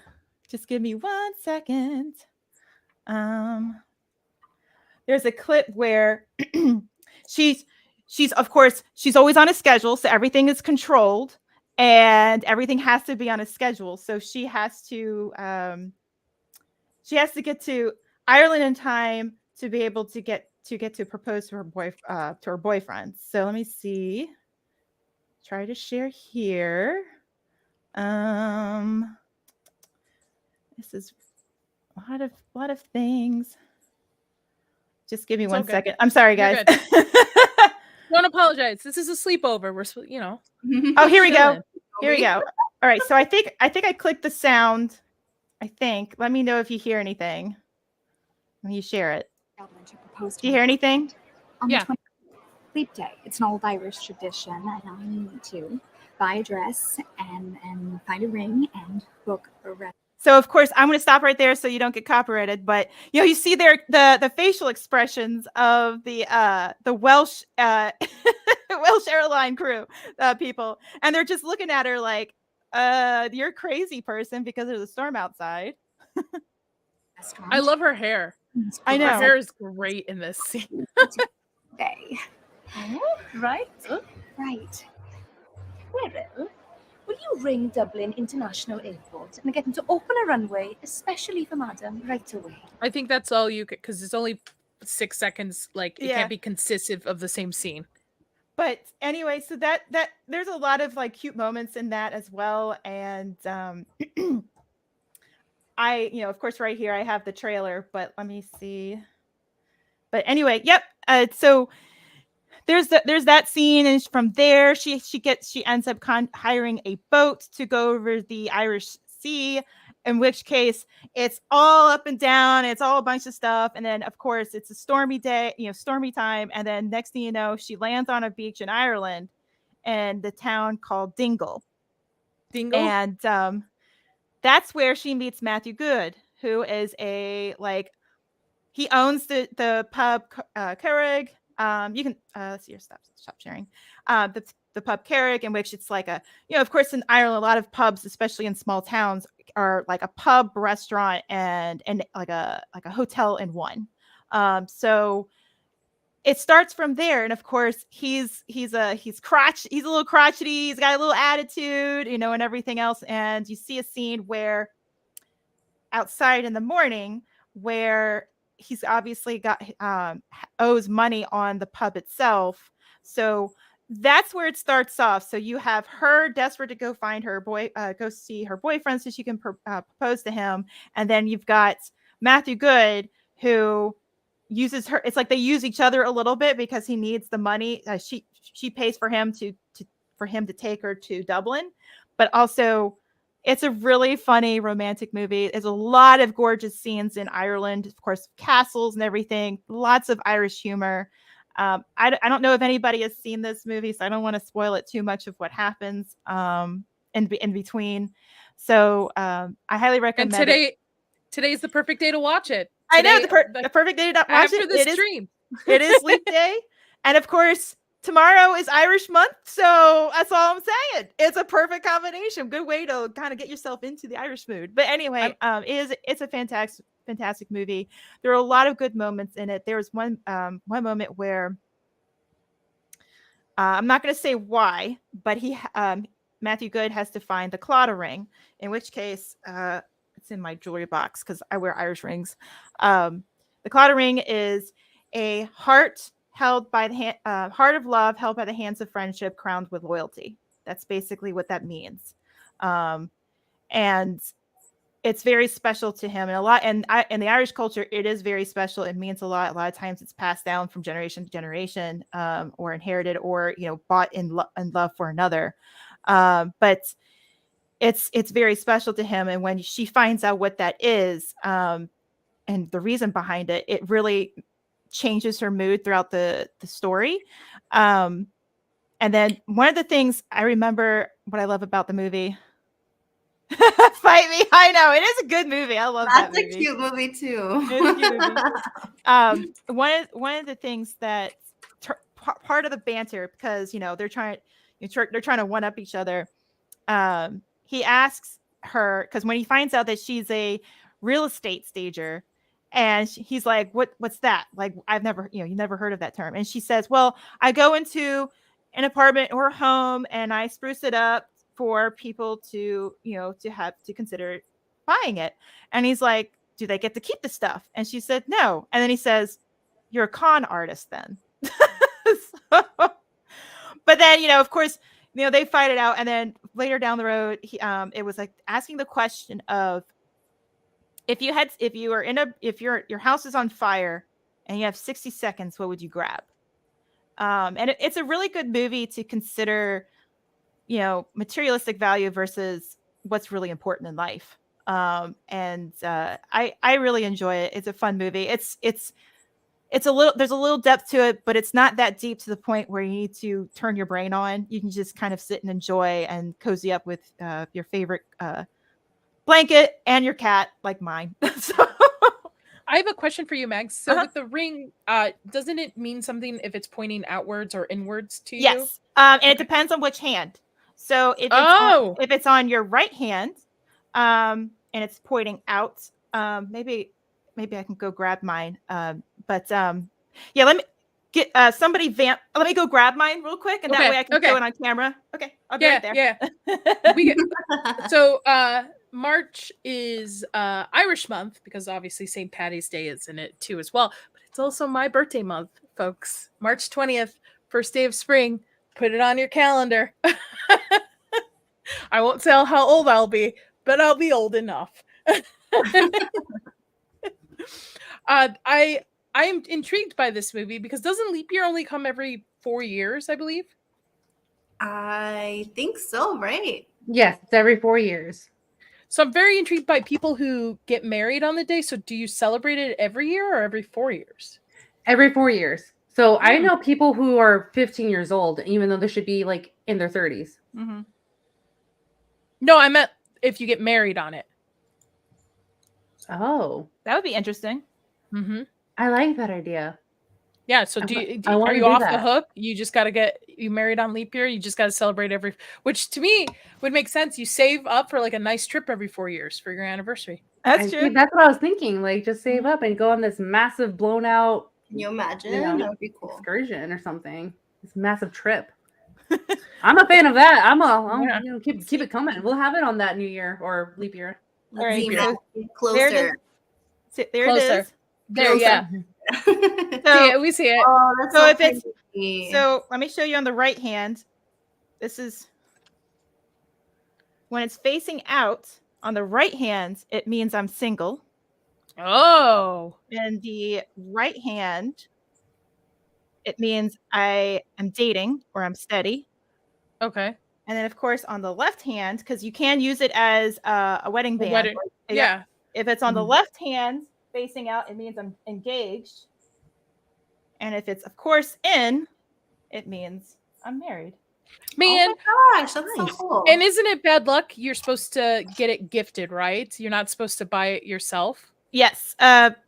Just give me 1 second. There's a clip where she's of course, she's always on a schedule, so everything is controlled and everything has to be on a schedule. So she has to get to Ireland in time to be able to get to propose to her boyfriend. So let me see. Try to share here. This is a lot of things. Just give me 1 second. I'm sorry, guys. Don't apologize. This is a sleepover. We're Oh, here we go. Here we go. All right. So I think I clicked the sound. I think. Let me know if you hear anything when you share it. Do you hear anything? Yeah. Leap day. It's an old Irish tradition, and I need to buy a dress and find a ring and book a restaurant. So of course I'm going to stop right there so you don't get copyrighted. But you see there the facial expressions of the Welsh Welsh airline crew people, and they're just looking at her like, you're a crazy person because there's a storm outside. I love her hair. I know. Her hair is great in this scene. Day. Right. Right. Well, will you ring Dublin International Airport and get them to open a runway, especially for Madam, right away? I think that's all you could, because it's only 6 seconds. Like, it can't be consistent of the same scene. But anyway, so that there's a lot of like cute moments in that as well. And of course, right here I have the trailer, but let me see. But anyway, yep. So there's that scene, and from there she ends up hiring a boat to go over the Irish Sea, in which case it's all up and down, it's all a bunch of stuff, and then of course it's a stormy day, stormy time, and then next thing you know, she lands on a beach in Ireland, in the town called Dingle, and that's where she meets Matthew Good, who is he owns the pub Carrig. You can let's see your stop sharing. The pub Carrig, in which it's like of course in Ireland, a lot of pubs, especially in small towns, are like a pub, restaurant, and like a hotel in one. So it starts from there, and of course he's a little crotchety, he's got a little attitude, and everything else. And you see a scene where outside in the morning where he's obviously owes money on the pub itself. So that's where it starts off. So you have her desperate to go find her go see her boyfriend so she can propose to him. And then you've got Matthew Good, who uses her. It's like they use each other a little bit because he needs the money. She pays for him for him to take her to Dublin, but also it's a really funny romantic movie. There's a lot of gorgeous scenes in Ireland, of course, castles and everything. Lots of Irish humor. I don't know if anybody has seen this movie, so I don't want to spoil it too much of what happens in between. So I highly recommend it. Today's the perfect day to watch it. I know the perfect day to watch after it. This stream. It is Leap Day, and of course tomorrow is Irish month, so that's all I'm saying. It's a perfect combination. Good way to kind of get yourself into the Irish mood. But anyway, it's a fantastic movie. There are a lot of good moments in it. There was one moment where I'm not going to say why, but Matthew Good has to find the Claddagh ring, in which case it's in my jewelry box because I wear Irish rings. The Claddagh ring is a heart held by the heart of love, held by the hands of friendship, crowned with loyalty. That's basically what that means. And it's very special to him, and in the Irish culture, it is very special. It means a lot. A lot of times, it's passed down from generation to generation, or inherited, or bought in love for another. But it's very special to him. And when she finds out what that is, and the reason behind it, it really changes her mood throughout the story. And then one of the things I remember, what I love about the movie. Fight me. I know it is a good movie. I love that movie. That's a cute movie too. It's a cute movie. One of the things that part of the banter, because they're trying to one up each other. He asks her, because when he finds out that she's a real estate stager, and he's like, what's that? Like, I've never, you never heard of that term. And she says, well, I go into an apartment or home and I spruce it up for people to consider buying it. And he's like, do they get to keep the stuff? And she said, no. And then he says, you're a con artist then. But then, of course, they fight it out. And then later down the road, it was like asking the question of, if your house is on fire and you have 60 seconds, what would you grab? And it's a really good movie to consider, materialistic value versus what's really important in life. And I really enjoy it. It's a fun movie. It's there's a little depth to it, but it's not that deep to the point where you need to turn your brain on. You can just kind of sit and enjoy and cozy up with your favorite blanket and your cat, like mine. So I have a question for you, Mags. So with the ring, doesn't it mean something if it's pointing outwards or inwards to you? Yes. And it depends on which hand. So if it's on your right hand, and it's pointing out, maybe I can go grab mine. But let me get somebody vamp. Let me go grab mine real quick, and that way I can show it on camera. Okay, I'll be right there. Yeah. So March is Irish month, because obviously St. Patty's Day is in it too as well. But it's also my birthday month, folks. March 20th, first day of spring. Put it on your calendar. I won't tell how old I'll be, but I'll be old enough. I am intrigued by this movie because doesn't leap year only come every 4 years, I believe? I think so, right? Yes, it's every 4 years. So I'm very intrigued by people who get married on the day. So do you celebrate it every year or every 4 years? Every 4 years. So I Hmm. know people who are 15 years old, even though they should be like in their 30s. Mm-hmm. No, I meant if you get married on it. Oh, That would be interesting. Mm-hmm. I like that idea. Yeah. So I wanna are you do off the that. hook? You just got to get you married on leap year. You just got to celebrate every, which to me would make sense. You save up for like a nice trip every 4 years for your anniversary. That's I true. see, that's what I was thinking. Like, just save up and go on this massive, blown out Can you imagine? That would be cool. excursion or something. This massive trip. I'm a fan of that. I'll Yeah. keep it coming. We'll have it on that New Year or leap year. All right, See, so Matt, closer. there it is. There Closer. it is. There, Closer. yeah. So, See it, we see it. Oh, that's So so if it's- pretty. so let me show you on the right hand. This is when it's facing out on the right hand, it means I'm single. Oh. And the right hand, it means I am dating or I'm steady. Okay. And then, of course, on the left hand, because you can use it as a wedding band. Wedding- Yeah. If it's on the Mhm. left hand facing out, it means I'm engaged. And if it's, of course, in, it means I'm married. Man, oh my gosh, that's Nice. so cool. and isn't it bad luck? You're supposed to get it gifted, right? You're not supposed to buy it yourself. Yes,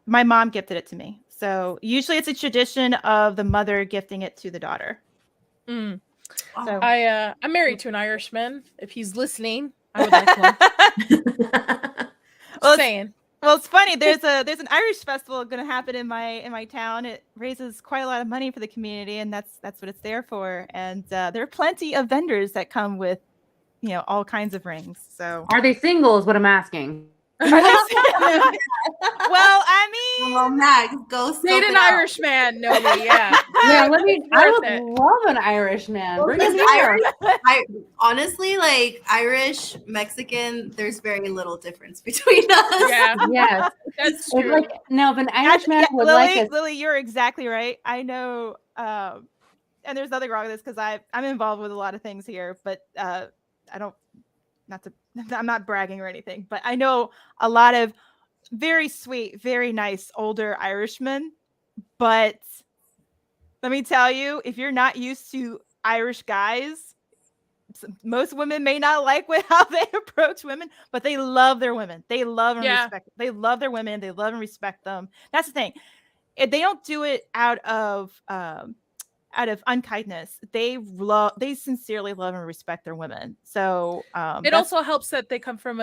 my mom gifted it to me. So usually it's a tradition of the mother gifting it to the daughter. Mm. So I'm married to an Irishman. If he's listening, I would like one. Well, Saying. well, it's funny. There's an Irish festival going to happen in my town. It raises quite a lot of money for the community, and that's what it's there for. And there are plenty of vendors that come with, all kinds of rings. So Are they single? Is what I'm asking. well, I mean, Well, Max, go scope Date it an out. Irishman, Nomi, yeah. Yeah, I worth would it. love an Irish man. Well, Bring him because here. honestly, like Irish, Mexican, there's very little difference between us. Yeah, Yes. that's It's true. like now if an Irish man would Lily, like a Lily, you're exactly right. I know, and there's nothing wrong with this because I'm involved with a lot of things here, but I don't, I'm not bragging or anything, but I know a lot of very sweet, very nice older Irishmen. But let me tell you, if you're not used to Irish guys, most women may not like how they approach women, but they love their women. They love and respect. They love their women. They love and respect them. That's the thing. If they don't do it out of unkindness. They sincerely love and respect their women. So It also helps that they come from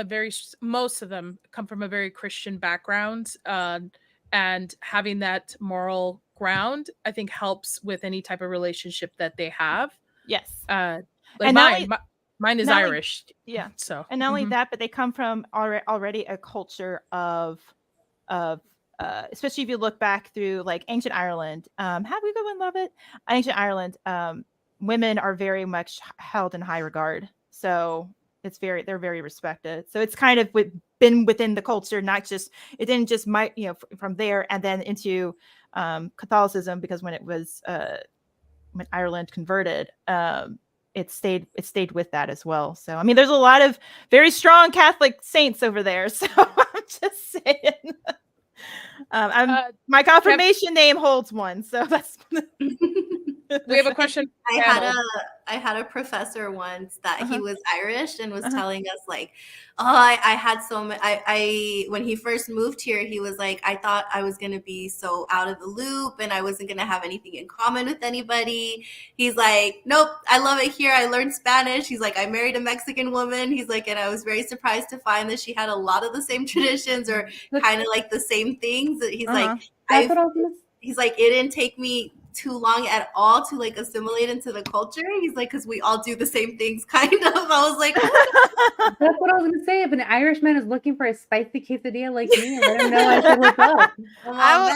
most of them come from a very Christian background, and having that moral ground, I think, helps with any type of relationship that they have. Yes. Like And mine is not only- Irish. Yeah. So, And not only that, but they come from already a culture of especially if you look back through like ancient Ireland, have we go and love it? Ancient Ireland, women are very much held in high regard. So they're very respected. So it's kind of been within the culture, it didn't just from there and then into Catholicism, because when it was when Ireland converted, it stayed with that as well. So I mean, there's a lot of very strong Catholic saints over there. So I'm just saying. My confirmation name holds one, so that's. We have a question. I had a professor once that he was Irish and was telling us like, I had so much. I when he first moved here, he was like, I thought I was gonna be so out of the loop and I wasn't gonna have anything in common with anybody. He's like, nope, I love it here. I learned Spanish. He's like, I married a Mexican woman. He's like, and I was very surprised to find that she had a lot of the same traditions or kind of like the same things. He's like, he's like, it didn't take me too long at all to like assimilate into the culture. He's like, because we all do the same things, kind of. I was like, that's what I was gonna say. If an Irishman is looking for a spicy quesadilla like me, let him know I should look up. we're all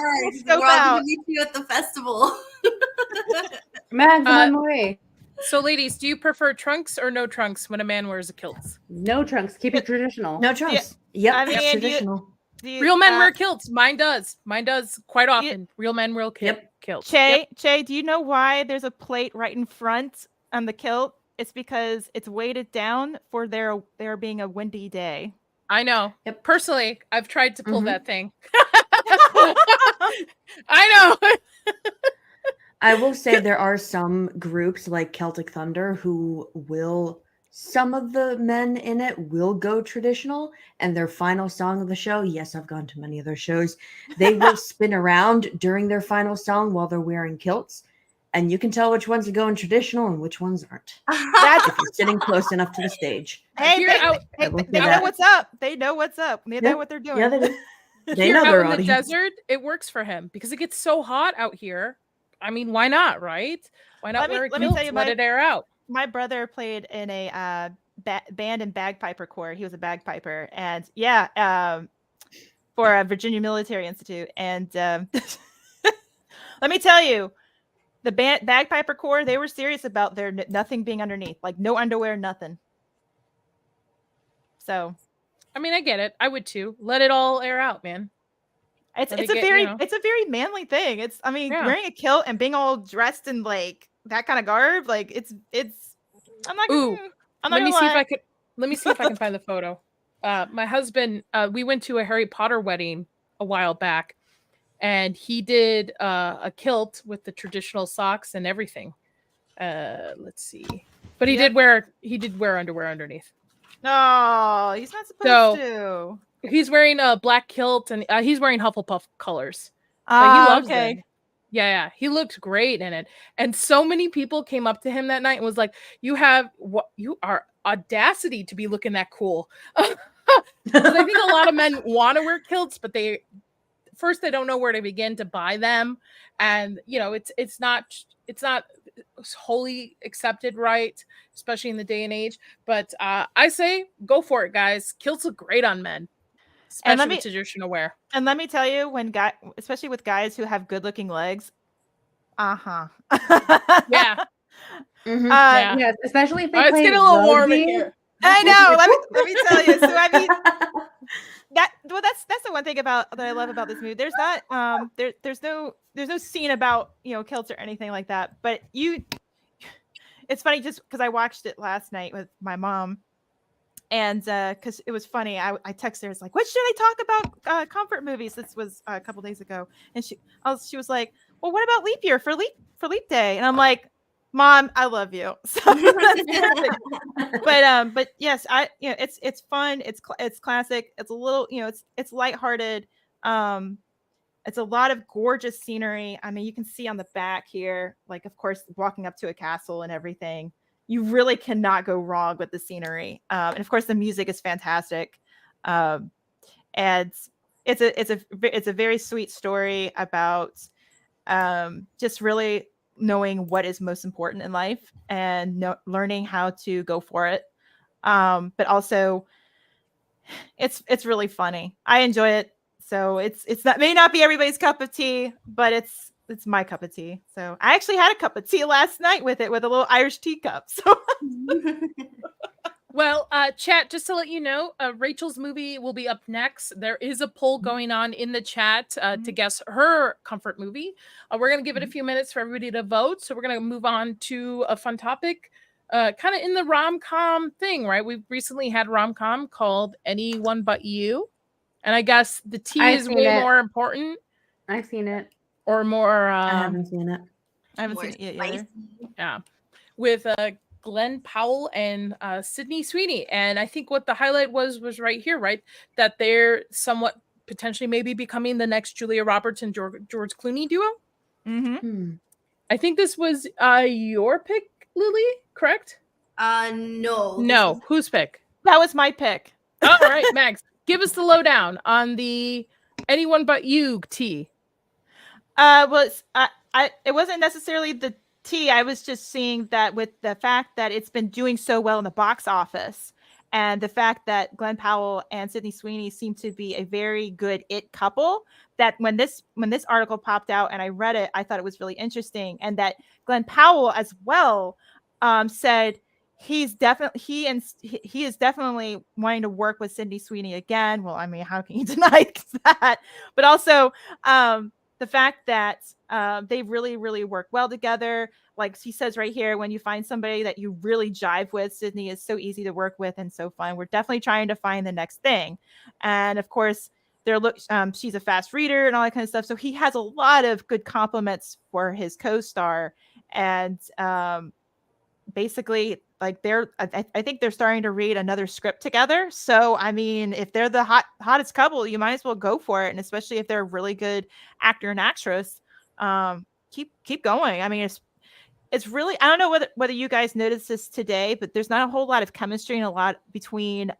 gonna meet you at the festival. Max, on my way. So, ladies, do you prefer trunks or no trunks when a man wears a kilt? No trunks. Keep it traditional. No trunks. Yep, I mean, that's traditional. Real men wear kilts. Mine does. Mine does quite often. Real men wear kilts. Che, do you know why there's a plate right in front on the kilt? It's because it's weighted down for there being a windy day. I know. Personally, I've tried to pull that thing. I know. I will say there are some groups like Celtic Thunder who will, some of the men in it will go traditional, and their final song of the show, yes, I've gone to many of their shows, they will spin around during their final song while they're wearing kilts, and you can tell which ones are going traditional and which ones aren't. That's if you're sitting close enough to the stage. Hey, they know what's up. They know what's up. They know what they're doing. Yeah, they do. They know their out audience. In the desert, it works for him because it gets so hot out here. I mean, why not, right? Why not wear a kilt? Let it air out. My brother played in a band and bagpiper corps. He was a bagpiper, and for a Virginia Military Institute. And let me tell you, the bagpiper corps, they were serious about their nothing being underneath, like no underwear, nothing. So, I mean, I get it. I would too. Let it all air out, man. It's a very manly thing. It's wearing a kilt and being all dressed in like that kind of garb, like it's. I'm not. Let me see if I can find the photo. My husband, we went to a Harry Potter wedding a while back, and he did a kilt with the traditional socks and everything. Let's see, but he did wear underwear underneath. No, he's not supposed to. He's wearing a black kilt and he's wearing Hufflepuff colors. But he loves it. Yeah, he looked great in it. And so many people came up to him that night and was like, you are audacity to be looking that cool. Because I think a lot of men want to wear kilts, but they don't know where to begin to buy them. And it's not wholly accepted, right? Especially in the day and age. But I say go for it, guys. Kilts look great on men. Especially with traditional wear. And let me tell you, especially with guys who have good-looking legs, yeah. Yes, especially if they play. It's getting a little warm in here. I know. Let me tell you. So I mean, that's the one thing that I love about this movie. There's not there's no scene about kilts or anything like that. But it's funny just because I watched it last night with my mom. And because it was funny, I texted her. It's like, what should I talk about? Comfort movies. This was a couple days ago, and she was like, well, what about leap year for leap day? And I'm like, Mom, I love you. So, but yes, it's fun. It's classic. It's a little, it's lighthearted. It's a lot of gorgeous scenery. I mean, you can see on the back here, like, of course, walking up to a castle and everything. You really cannot go wrong with the scenery. And of course the music is fantastic. And it's a very sweet story about just really knowing what is most important in life and learning how to go for it. But also it's really funny. I enjoy it. So it's may not be everybody's cup of tea, but it's my cup of tea. So I actually had a cup of tea last night with a little Irish teacup. So, well, chat, just to let you know, Rachel's movie will be up next. There is a poll going on in the chat to guess her comfort movie. We're going to give it a few minutes for everybody to vote. So we're going to move on to a fun topic, kind of in the rom-com thing, right? We recently had rom-com called Anyone But You. And I guess the tea is way more important. I've seen it. Or more. I haven't seen it. I haven't seen it yet either. Yeah, with Glenn Powell and Sydney Sweeney, and I think what the highlight was right here, right? That they're somewhat potentially maybe becoming the next Julia Roberts and George Clooney duo. Mm-hmm. I think this was your pick, Lily. Correct? No. No. Whose pick? That was my pick. All right, Max, give us the lowdown on the Anyone But You tea. It wasn't necessarily the tea. I was just seeing that with the fact that it's been doing so well in the box office, and the fact that Glenn Powell and Sydney Sweeney seem to be a very good it couple. That when this article popped out and I read it, I thought it was really interesting, and that Glenn Powell as well said he is definitely wanting to work with Sydney Sweeney again. Well, I mean, how can you deny that? But also the fact that they really work well together. Like he says right here, when you find somebody that you really jive with, Sydney is so easy to work with and so fun. We're definitely trying to find the next thing. And of course, she's a fast reader and all that kind of stuff. So he has a lot of good compliments for his co-star. And basically, like I think they're starting to read another script together. So I mean, if they're the hottest couple, you might as well go for it. And especially if they're a really good actor and actress, keep going. I mean, it's really, I don't know whether you guys noticed this today, but there's not a whole lot of chemistry and a lot between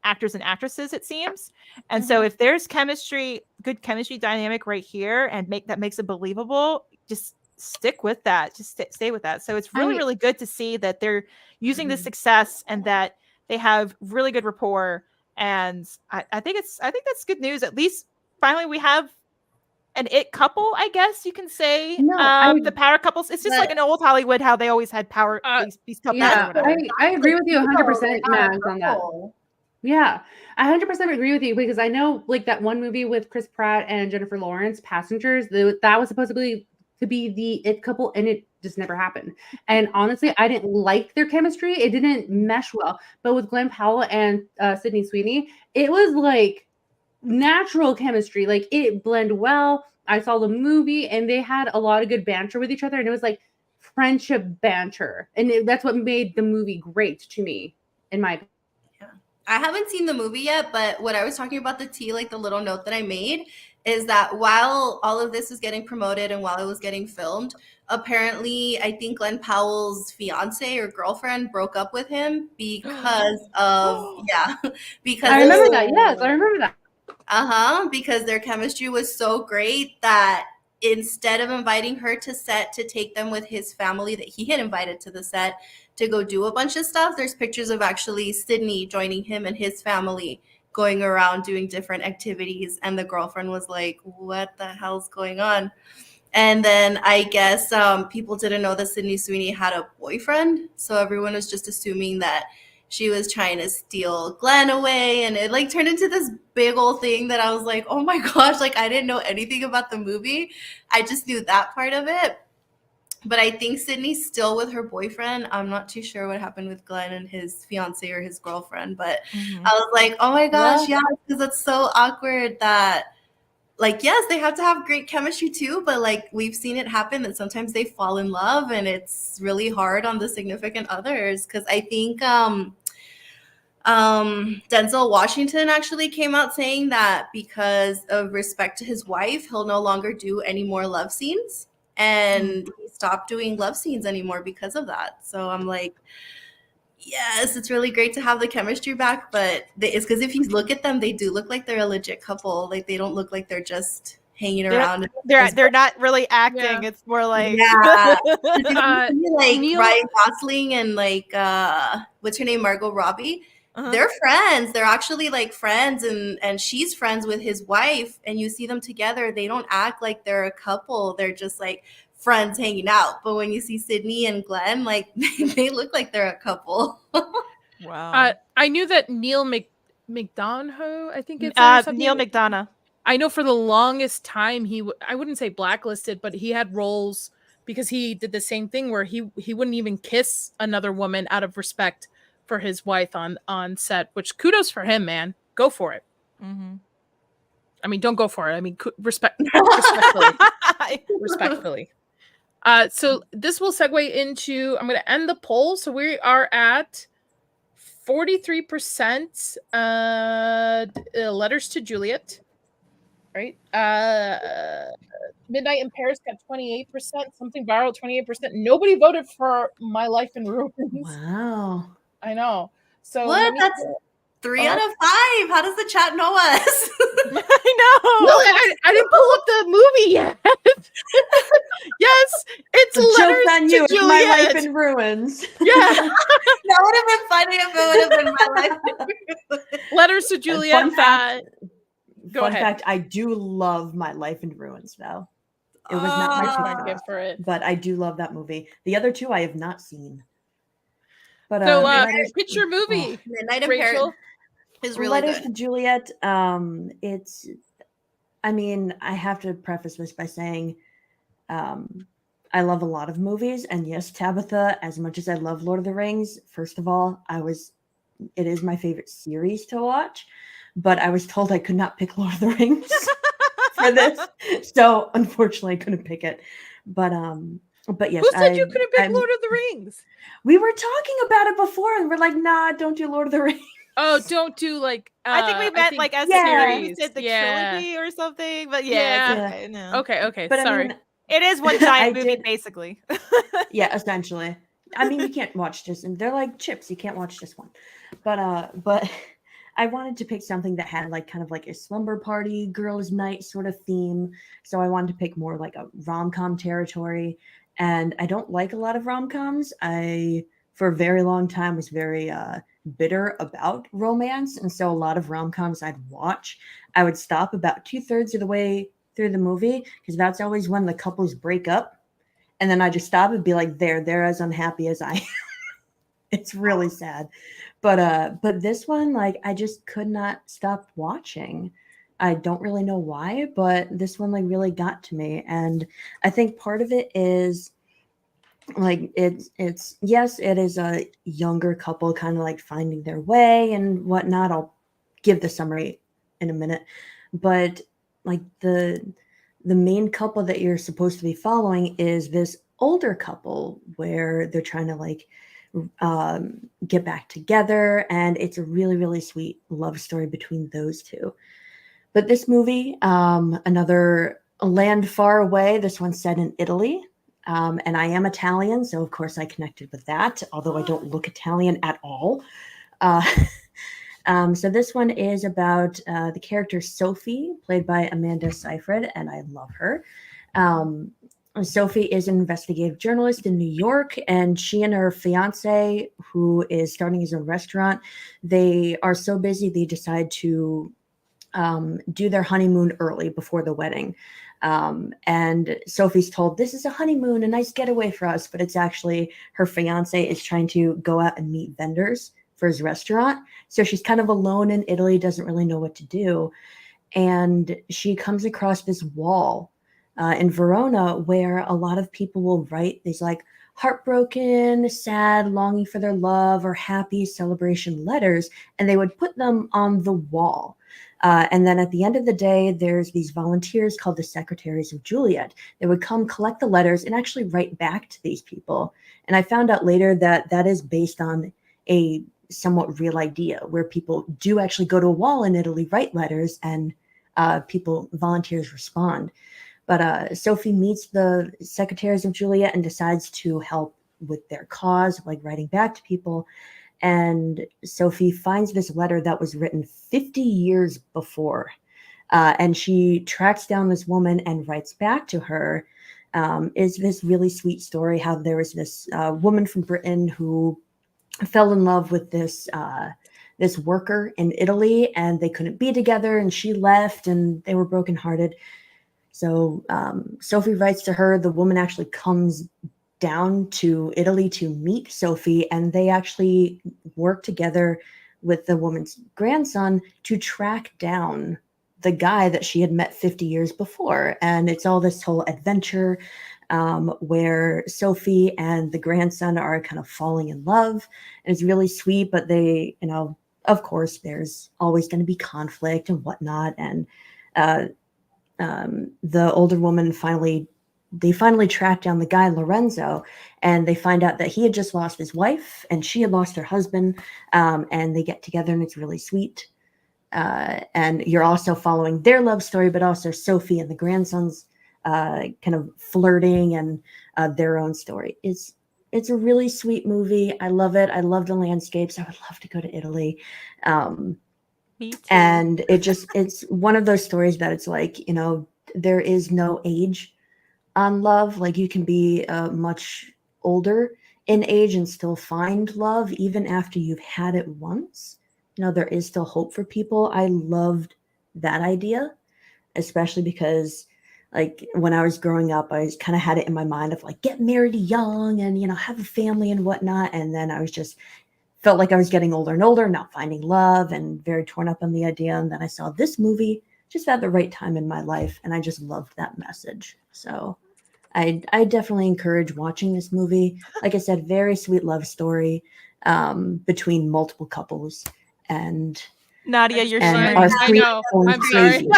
actors and actresses, it seems. And so if there's good chemistry dynamic right here and makes it believable, just stick with that. Just stay with that. So it's really good to see that they're using the success and that they have really good rapport. And I think that's good news. At least finally we have an it couple, I guess you can say. The power couples. It's just like in old Hollywood, how they always had power these couples. Yeah, I agree with you 100%, Mags, on that. Yeah, I 100% agree with you, because I know like that one movie with Chris Pratt and Jennifer Lawrence, Passengers, that was supposedly to be the it couple, and it just never happened. And honestly, I didn't like their chemistry. It didn't mesh well. But with Glenn Powell and Sydney Sweeney, it was like natural chemistry. Like it blended well. I saw the movie and they had a lot of good banter with each other, and it was like friendship banter, and that's what made the movie great to me, in my opinion. I haven't seen the movie yet, but what I was talking about the tea, like the little note that I made, is that while all of this was getting promoted and while it was getting filmed, apparently I think Glenn Powell's fiance or girlfriend broke up with him because of because I remember that. Yes, I remember that. Because their chemistry was so great that instead of inviting her to set to take them with his family that he had invited to the set to go do a bunch of stuff, there's pictures of actually Sydney joining him and his family going around doing different activities, and the girlfriend was like, what the hell's going on? And then I guess people didn't know that Sydney Sweeney had a boyfriend, so everyone was just assuming that she was trying to steal Glenn away, and it like turned into this big old thing that I was like, oh my gosh, like I didn't know anything about the movie. I just knew that part of it. But I think Sydney's still with her boyfriend. I'm not too sure what happened with Glenn and his fiance or his girlfriend, but I was like, oh my gosh, because it's so awkward that, like, yes, they have to have great chemistry too, but like we've seen it happen that sometimes they fall in love, and it's really hard on the significant others. Because I think Denzel Washington actually came out saying that because of respect to his wife, he'll no longer do any more love scenes. And he stopped doing love scenes anymore because of that. So I'm like, yes, it's really great to have the chemistry back, but it's because if you look at them, they do look like they're a legit couple. Like they don't look like they're just hanging around. They're not really acting. Yeah. It's more like like Ryan Gosling and like what's her name, Margot Robbie. They're friends. They're actually like friends, and she's friends with his wife, and you see them together. They don't act like they're a couple. They're just like friends hanging out. But when you see Sydney and Glenn, like they look like they're a couple. Wow. I knew that Neil McDonough, I think it's Neil McDonough. I know for the longest time I wouldn't say blacklisted, but he had roles because he did the same thing where he wouldn't even kiss another woman out of respect for his wife on set, which kudos for him, man. Go for it. I mean, don't go for it. I mean, respectfully. Respectfully. So this will segue into, I'm going to end the poll. So we are at 43% letters to Juliet, right? Midnight in Paris got 28%, Something Viral 28%. Nobody voted for My Life in Ruins. Wow. I know. So what? That's 3 out of 5. How does the chat know us? I know. Well, I didn't pull up the movie yet. Yes, it's Letters on to you. Juliet. My Life in Ruins. Yeah, that would have been funny if it would have been My Life in Ruins. Letters to Juliet. Fun fact. Go Fun ahead. fact. I do love My Life in Ruins. Though it was not my gift for it, but I do love that movie. The other two I have not seen. But So, Letters, pitch your movie, Midnight in Paris Rachel. is really Letters to good. Juliet. It's. I mean, I have to preface this by saying, I love a lot of movies, and yes, Tabitha. As much as I love Lord of the Rings, first of all, it is my favorite series to watch, but I was told I could not pick Lord of the Rings for this, so unfortunately, I couldn't pick it. But yes, Who said you couldn't pick Lord of the Rings? We were talking about it before, and we're like, nah, don't do Lord of the Rings. Oh, don't do like. I think we meant like as yeah. a series, did the trilogy or something. But Yeah. it's okay. No. Okay. But sorry. I mean, It is one giant movie, basically. Yeah, essentially. I mean, you can't watch just, and they're like chips. You can't watch just one. But I wanted to pick something that had like kind of like a slumber party, girls' night sort of theme. So I wanted to pick more like a rom-com territory. And I don't like a lot of rom-coms. I, for a very long time, was very bitter about romance. And so a lot of rom-coms I'd watch, I would stop about 2/3 of the way through the movie, because that's always when the couples break up. And then I just stop and be like, they're as unhappy as I am. It's really sad. But this one, like, I just could not stop watching. I don't really know why, but this one like really got to me. And I think part of it is like it's yes, it is a younger couple kind of like finding their way and whatnot. I'll give the summary in a minute. But like the main couple that you're supposed to be following is this older couple where they're trying to like get back together, and it's a really, really sweet love story between those two. But this movie, another land far away, this one's set in Italy, and I am Italian, so of course I connected with that, although I don't look Italian at all. So this one is about the character Sophie, played by Amanda Seyfried, and I love her. Sophie is an investigative journalist in New York, and she and her fiance, who is starting his own restaurant, they are so busy they decide to do their honeymoon early before the wedding. And Sophie's told, this is a honeymoon, a nice getaway for us, but it's actually her fiance is trying to go out and meet vendors for his restaurant. So she's kind of alone in Italy, doesn't really know what to do. And she comes across this wall in Verona where a lot of people will write these like heartbroken, sad, longing for their love, or happy celebration letters, and they would put them on the wall. And then at the end of the day, there's these volunteers called the Secretaries of Juliet. They would come collect the letters and actually write back to these people. And I found out later that that is based on a somewhat real idea where people do actually go to a wall in Italy, write letters, and volunteers respond. But Sophie meets the Secretaries of Juliet and decides to help with their cause, like writing back to people. And Sophie finds this letter that was written 50 years before. And she tracks down this woman and writes back to her. Is this really sweet story how there was this woman from Britain who fell in love with this this worker in Italy, and they couldn't be together, and she left, and they were brokenhearted. So Sophie writes to her. The woman actually comes down to Italy to meet Sophie, and they actually work together with the woman's grandson to track down the guy that she had met 50 years before. And it's all this whole adventure where Sophie and the grandson are kind of falling in love. And it's really sweet, but they, you know, of course, there's always going to be conflict and whatnot. And the older woman finally track down the guy, Lorenzo, and they find out that he had just lost his wife and she had lost her husband, and they get together, and it's really sweet. And you're also following their love story, but also Sophie and the grandson's kind of flirting and their own story. It's a really sweet movie. I love it. I love the landscapes. I would love to go to Italy. Me too. And it's one of those stories that it's like, you know, there is no age on love. Like, you can be much older in age and still find love even after you've had it once. You know, there is still hope for people. I loved that idea, especially because like when I was growing up, I kind of had it in my mind of like get married young and, have a family and whatnot. And then I was just felt like I was getting older and older, not finding love and very torn up on the idea. And then I saw this movie just at the right time in my life. And I just loved that message. So I definitely encourage watching this movie. Like I said, very sweet love story between multiple couples. And Nadia, you're and sharing. our I three know. going I'm sorry. crazy.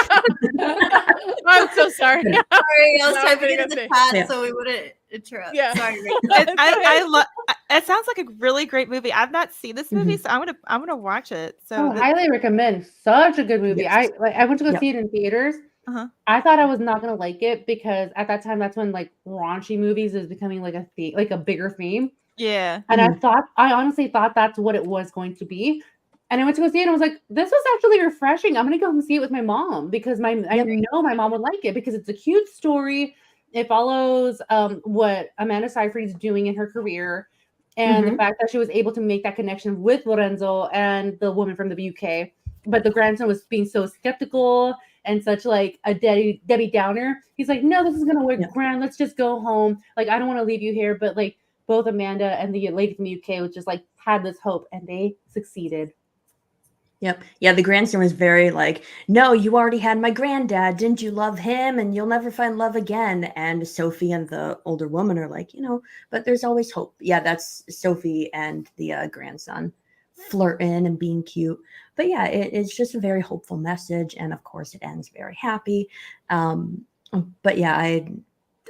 I'm so sorry. Yeah. Sorry, I was No, typing I'm it in the gonna chat say- so we wouldn't interrupt. Yeah. Sorry. I love. It sounds like a really great movie. I've not seen this movie, so I'm gonna watch it. So highly recommend. Such a good movie. Yes. I went to go Yep. see it in theaters. Uh-huh. I thought I was not gonna like it because at that time that's when like raunchy movies is becoming like a bigger theme. yeah, And I honestly thought that's what it was going to be. And I went to go see it and I was like, this was actually refreshing. I'm gonna go and see it with my mom because I know my mom would like it because it's a cute story. It follows what Amanda Seyfried's doing in her career and the fact that she was able to make that connection with Lorenzo and the woman from the UK. But the grandson was being so skeptical and such like a Debbie Downer. He's like, no, this is gonna work, grand. Let's just go home. Like, I don't want to leave you here. But like both Amanda and the lady from the UK was just like had this hope and they succeeded. Yep. Yeah, the grandson was very like, no, you already had my granddad. Didn't you love him? And you'll never find love again. And Sophie and the older woman are like, but there's always hope. Yeah, that's Sophie and the grandson flirting and being cute. But yeah, it's just a very hopeful message. And of course, it ends very happy. But yeah,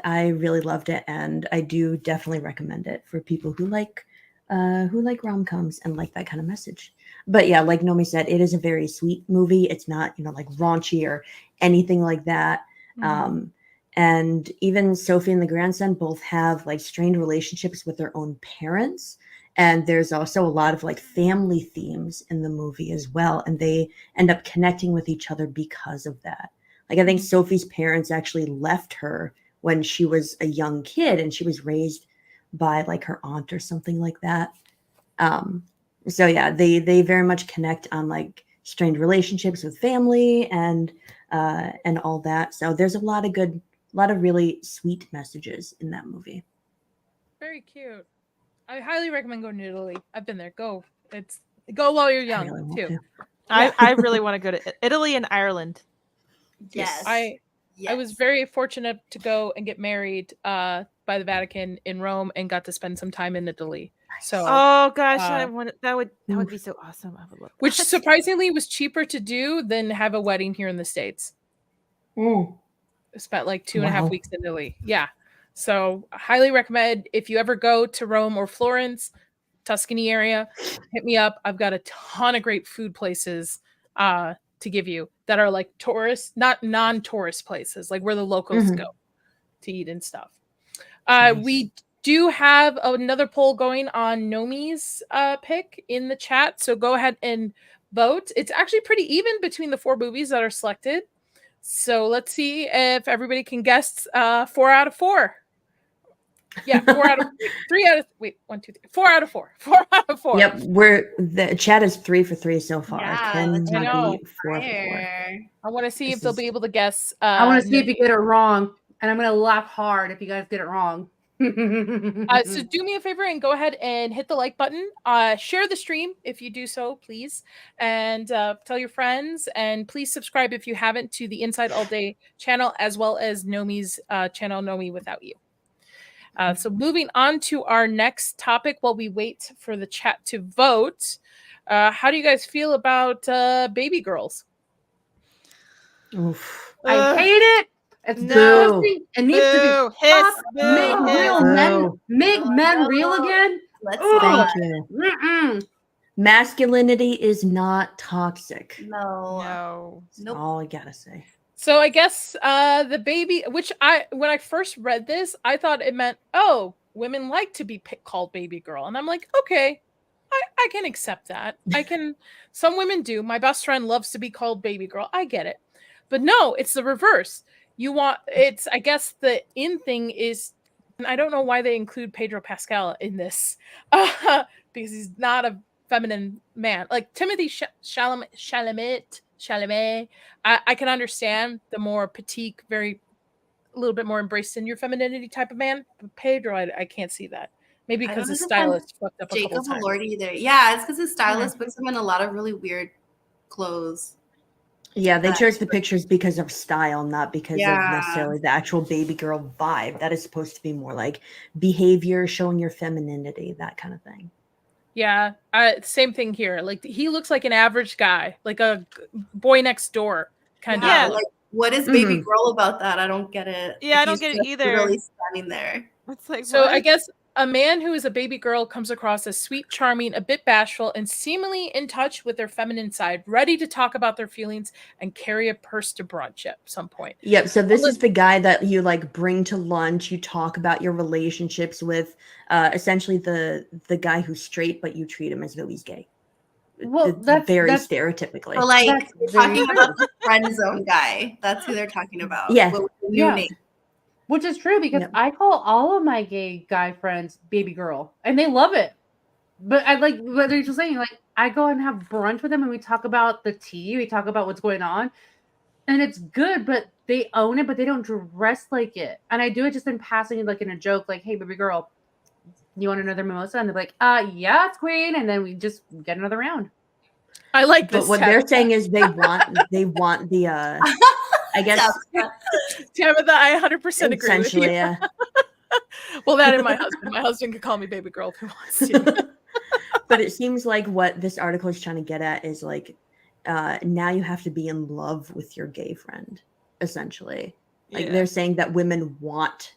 I really loved it. And I do definitely recommend it for people who like rom-coms and like that kind of message. But yeah, like Nomi said, it is a very sweet movie. It's not, like raunchy or anything like that. And even Sophie and the grandson both have like strained relationships with their own parents. And there's also a lot of like family themes in the movie as well. And they end up connecting with each other because of that. Like I think Sophie's parents actually left her when she was a young kid and she was raised by like her aunt or something like that. So yeah, they very much connect on like strained relationships with family and all that. So there's a lot of really sweet messages in that movie. Very cute. I highly recommend going to Italy. I've been there. Go while you're young really want too. to. I really want to go to Italy and Ireland. Yes. I was very fortunate to go and get married by the Vatican in Rome and got to spend some time in Italy. So Oh gosh, that would be so awesome. I would love that. which surprisingly was cheaper to do than have a wedding here in the States. I spent like 2.5 weeks in Italy. Yeah. So I highly recommend if you ever go to Rome or Florence, Tuscany area, hit me up. I've got a ton of great food places to give you that are like tourist, not non-tourist places, like where the locals go to eat and stuff. We do have another poll going on Nomi's pick in the chat. So go ahead and vote. It's actually pretty even between the 4 movies that are selected. So let's see if everybody can guess 4 out of 4. Yeah, 4 out of 3 out of 1, 2, 3, 4 out of 4. 4 out of 4. Yep, the chat is 3 for 3 so far. Yeah, Can I know. be 4 for 4. I want to see if they'll be able to guess. I want to see if you get it wrong, and I'm gonna laugh hard if you guys get it wrong. So do me a favor and go ahead and hit the like button. Share the stream if you do so, please. And tell your friends. And please subscribe if you haven't to the Inside All Day channel, as well as Nomi's channel, Nomi Without You. So moving on to our next topic while we wait for the chat to vote. How do you guys feel about baby girls? Oof. I hate it. It's disgusting. It needs to be stopped. Make men real again. Let's Thank you. Masculinity is not toxic. No. That's all I gotta say. So I guess the baby, which when I first read this, I thought it meant, women like to be called baby girl. And I'm like, okay, I can accept that. Some women do. My best friend loves to be called baby girl. I get it. But no, it's the reverse. I guess the in thing is, and I don't know why they include Pedro Pascal in this, because he's not a feminine man. Like Timothy Chalamet, I can understand the more petite, very a little bit more embraced in your femininity type of man. But Pedro, I can't see that. Maybe I because don't the understand stylist fucked up a couple Jacob times. Elordi either. Yeah, it's because his stylist puts him in a lot of really weird clothes. Yeah, they chose the pictures because of style, not because of Yeah. necessarily the actual baby girl vibe. That is supposed to be more like behavior, showing your femininity, that kind of thing. Yeah, same thing here. Like he looks like an average guy, like a boy next door kind Yeah, of. like what is baby girl about that? I don't get it. Yeah, Like, I don't he's get it just either. Literally standing there. It's like, So what? I guess a man who is a baby girl comes across as sweet, charming, a bit bashful, and seemingly in touch with their feminine side, ready to talk about their feelings and carry a purse to brunch at some point. Yep. So this is the guy that you like bring to lunch. You talk about your relationships with, essentially the guy who's straight, but you treat him as though he's gay. Well, It's very stereotypically. So like That's you're very talking true. about the friend zone guy. That's who they're talking about. Yeah. With the new name. Which is true because Yep. I call all of my gay guy friends baby girl, and they love it. But I like what they're just saying. Like I go and have brunch with them, and we talk about the tea. We talk about what's going on, and it's good. But they own it, but they don't dress like it. And I do it just in passing, like in a joke, like, "Hey, baby girl, you want another mimosa?" And they're like, yeah, it's queen." And then we just get another round. I like this. But what they're saying is they want the I guess Tabitha, I 100% agree with you. essentially, yeah. Well, that and my husband. My husband can call me baby girl if he wants to. But it seems like what this article is trying to get at is like now you have to be in love with your gay friend, essentially. Like they're saying that women want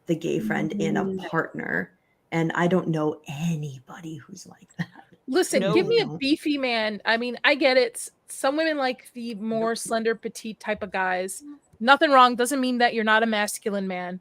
the gay friend in a partner, and I don't know anybody who's like that. Listen, give me a beefy man. I mean, I get it. Some women like the more slender, petite type of guys. Nothing wrong. Doesn't mean that you're not a masculine man.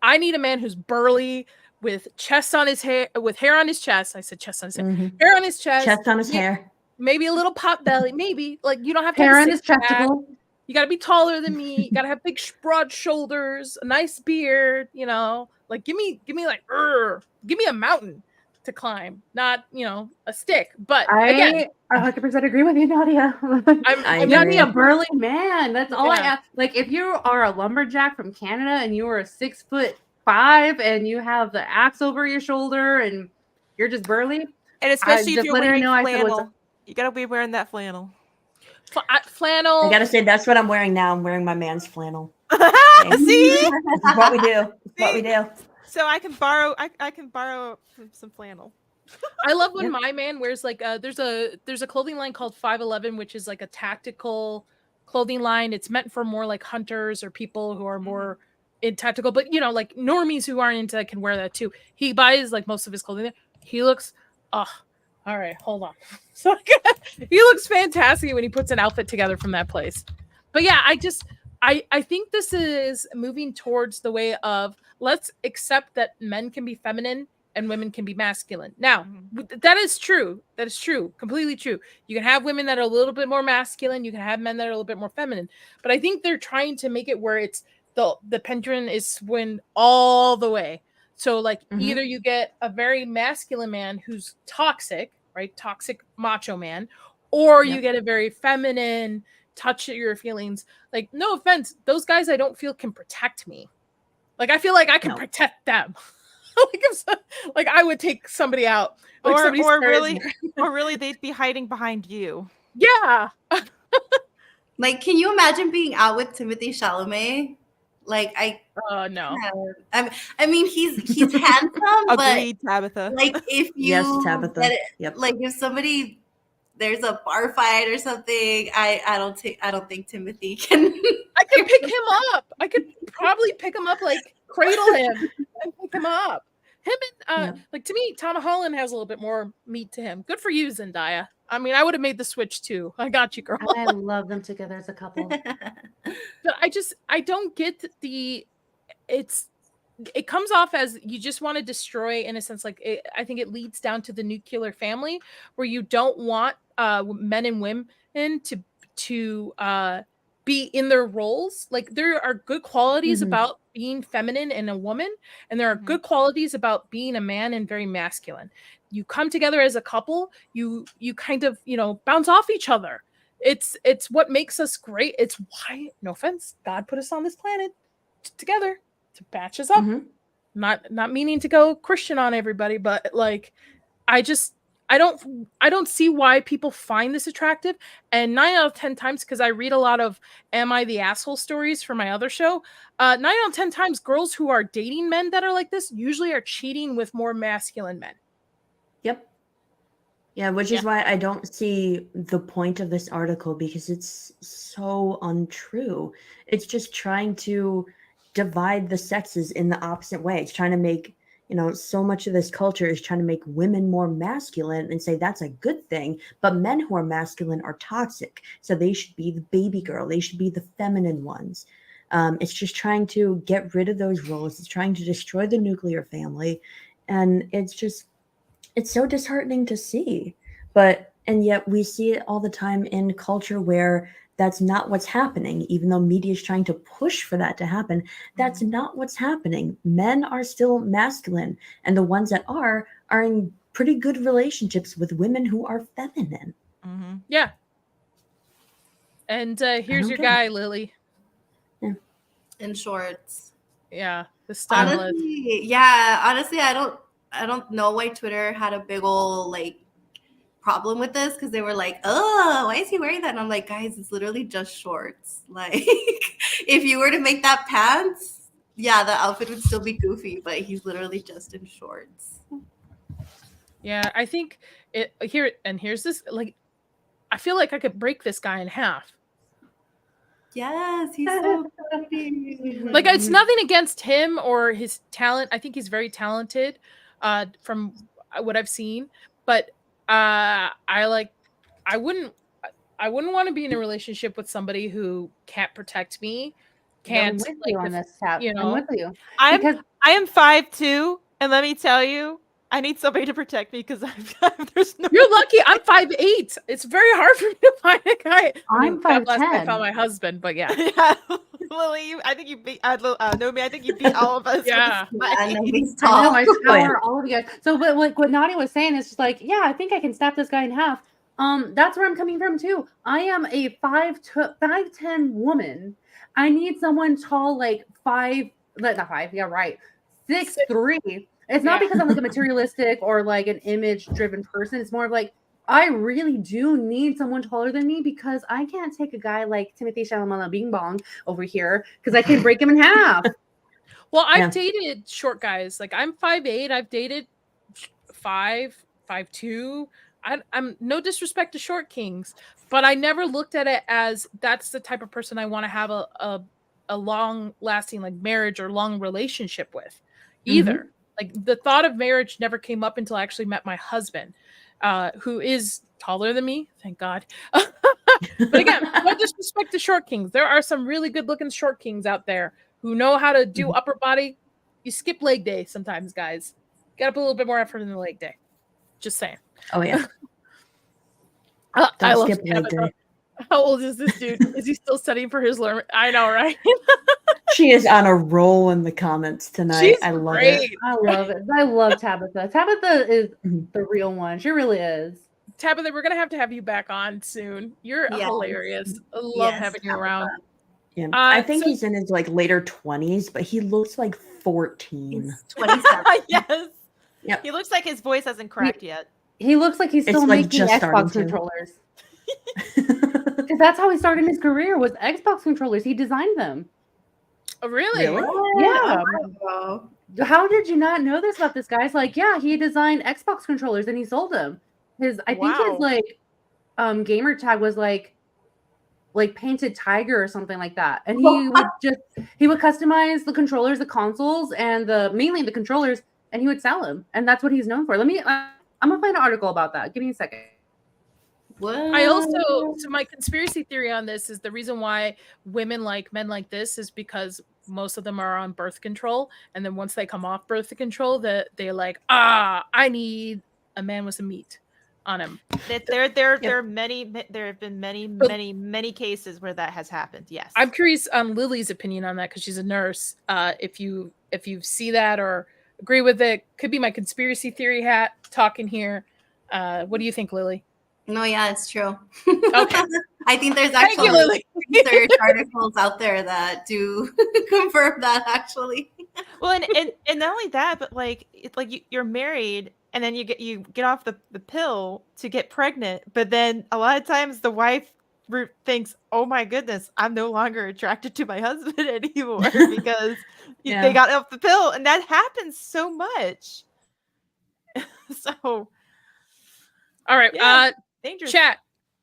I need a man who's burly, with chest on his hair, with hair on his chest. I said chest on his hair. Hair on his chest. Chest on his hair. Maybe a little pot belly. Maybe like you don't have to Hair have on a his six-pack. chesticle. You got to be taller than me. You got to have big, broad shoulders, a nice beard. You know, like give me like, give me a mountain to climb, not a stick. But again, I 100% agree with you, Nadia. I'm You need a burly man. That's all I Yeah. ask. Like if you are a lumberjack from Canada and you are 6'5" and you have the axe over your shoulder and you're just burly, And especially if just you're letting you wearing know I said what's flannel, you gotta be wearing that flannel. flannel. I gotta say that's what I'm wearing now. I'm wearing my man's flannel. See? This is what we do. It's what we do. So I can borrow. I can borrow some flannel. I love when my man wears like there's a clothing line called 511, which is like a tactical clothing line. It's meant for more like hunters or people who are more in tactical, but like normies who aren't into that can wear that too. He buys like most of his clothing there. He looks all right, hold on. So he looks fantastic when he puts an outfit together from that place. But yeah, I think this is moving towards the way of let's accept that men can be feminine and women can be masculine. Now, that is true. That is true. Completely true. You can have women that are a little bit more masculine. You can have men that are a little bit more feminine. But I think they're trying to make it where it's the pendulum is swing all the way. So like either you get a very masculine man who's toxic, right? Toxic macho man, or you get a very feminine touch your feelings. Like, no offense, those guys I don't feel can protect me. Like I feel like I can protect them. like I would take somebody out, like or really, or really, they'd be hiding behind you. Yeah. Like, can you imagine being out with Timothée Chalamet? Like, no. I mean, he's handsome, Agreed, but Tabitha. like if you Yes, Tabitha. like if somebody there's a bar fight or something, I don't think Timothy can. I can pick him up. I could probably pick him up, like cradle him and pick him up. Him and like to me, Tom Holland has a little bit more meat to him. Good for you, Zendaya. I mean, I would have made the switch too. I got you, girl. I love them together as a couple. But I don't get it comes off as you just want to destroy, in a sense, like I think it leads down to the nuclear family where you don't want men and women to be in their roles. Like there are good qualities about being feminine and a woman, and there are good qualities about being a man and very masculine. You come together as a couple, you kind of, bounce off each other. It's what makes us great. It's why, no offense, God put us on this planet. together to patch us up. Mhm. Not meaning to go Christian on everybody, but like I don't see why people find this attractive. And 9 out of 10 times, because I read a lot of Am I the Asshole stories for my other show, 9 out of 10 times girls who are dating men that are like this usually are cheating with more masculine men. Yep. Yeah, which is why I don't see the point of this article, because it's so untrue. It's just trying to divide the sexes in the opposite way. It's trying to make, so much of this culture is trying to make women more masculine and say that's a good thing, but men who are masculine are toxic. So they should be the baby girl. They should be the feminine ones. It's just trying to get rid of those roles. It's trying to destroy the nuclear family. And it's so disheartening to see, and yet we see it all the time in culture where that's not what's happening. Even though media is trying to push for that to happen, that's not what's happening. Men are still masculine, and the ones that are in pretty good relationships with women who are feminine. Mm-hmm. Yeah. And here's your guy, Lily. Yeah. In shorts. Yeah, the stylist. Honestly, I don't know why Twitter had a big ol' problem with this, because they were like, oh, why is he wearing that? And I'm like, guys, it's literally just shorts. Like, if you were to make that pants, yeah, the outfit would still be goofy, but he's literally just in shorts. Yeah, I think here's this, like, I feel like I could break this guy in half. Yes, he's so pretty. Like, it's nothing against him or his talent. I think he's very talented, from what I've seen. But I wouldn't want to be in a relationship with somebody who can't protect me. Can't, I'm with you on this, Tab. you know? I'm with you. I am 5'2", and let me tell you, I need somebody to protect me because there's no. You're lucky. I'm 5'8". It's very hard for me to find a guy. I'm God bless, I 5'10". found my husband, but yeah. Yeah, Lily, I think you beat Nomi. I think you beat all of us. Yeah. I know, I tower all of you guys. So, but like what Nadia was saying is just like, yeah, I think I can snap this guy in half. That's where I'm coming from too. I am a 5'10" woman. I need someone tall, like 5, not 5, yeah, right, 6'3". It's not because I'm like a materialistic or like an image-driven person. It's more of like, I really do need someone taller than me, because I can't take a guy like Timothy Chalamet Bing Bong over here because I can break him in half. Well, I've dated short guys. Like, I'm 5'8". I've dated 5'2". I'm no disrespect to short kings, but I never looked at it as that's the type of person I want to have a long lasting like marriage or long relationship with either. Mm-hmm. Like, the thought of marriage never came up until I actually met my husband, who is taller than me, thank God. But again, no disrespect to short kings. There are some really good looking short kings out there who know how to do upper body. You skip leg day sometimes, guys. Got to put a little bit more effort in the leg day. Just saying. Oh yeah. I love leg day. How old is this dude? Is he still studying for his learn? I know, right? She is on a roll in the comments tonight. I love it. I love it. I love Tabitha. Tabitha is the real one. She really is. Tabitha, we're gonna have you back on soon. You're hilarious. I love having you around. Yeah, I think he's in his like later 20s, but he looks like 14. 27. Yes. Yep. He looks like his voice hasn't cracked yet. He looks like he's still making Xbox controllers. Because that's how he started his career, was Xbox controllers. He designed them. Oh, really? Yeah. Oh, how did you not know this about this guy? It's like, yeah, he designed Xbox controllers and he sold them. I think his like gamer tag was like painted tiger or something like that. And he would customize the controllers, the consoles, and mainly the controllers, and he would sell them. And that's what he's known for. I'm gonna find an article about that. Give me a second. What? I also, so my conspiracy theory on this is the reason why women like men like this is because most of them are on birth control, and then once they come off birth control, they're like, I need a man with some meat on him. There have been many cases where that has happened. Yes, I'm curious on Lily's opinion on that because she's a nurse. If you see that or agree with it, could be my conspiracy theory hat talking here. What do you think, Lily? No, yeah, it's true. Okay. I think there's Thank you, actually Lily. research articles out there that do confirm that actually. Well, and not only that, but like it's like you're married and then you get off the pill to get pregnant, but then a lot of times the wife thinks, "Oh my goodness, I'm no longer attracted to my husband anymore because Yeah. they got off the pill," and that happens so much. So, All right. Yeah. dangerous. Chat.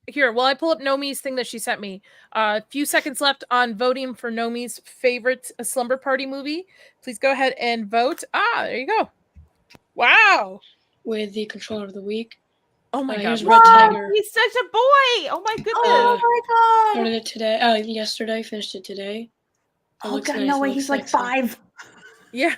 Here, while I pull up Nomi's thing that she sent me, a few seconds left on voting for Nomi's favorite slumber party movie. Please go ahead and vote. There you go. Wow. With the controller of the week. Oh my God. Here's Red Oh, Tiger. he's such a boy. Oh my goodness. Oh my god. Started it today. Yesterday. Finished it today. It Oh looks God, nice, no way, looks he's like sexy. 5. Yeah.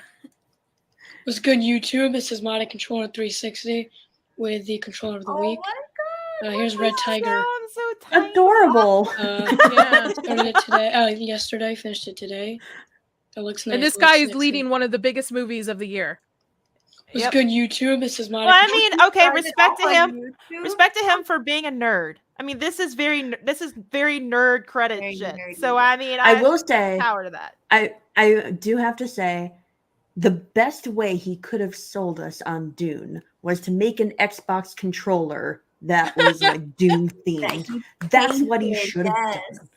What's good, YouTube? This is Modded Controller 360 with the controller of the week. My god. Here's Red Tiger. Sounds so tiny. Adorable. Yeah. Started it today. Yesterday. Finished it today. It looks nice. And this looks guy is sexy. leading one of the biggest movies of the year. What's Yep. good, YouTube? This is Modded Well, I Controller. mean, okay, Started respect to off him. on YouTube. Respect to him for being a nerd. I mean, this is very nerd credit Very shit. nerdy. So I mean, I will say, power to that. I do have to say, the best way he could have sold us on Dune was to make an Xbox controller that was like Dune themed. That's what he painted, should have yes. done.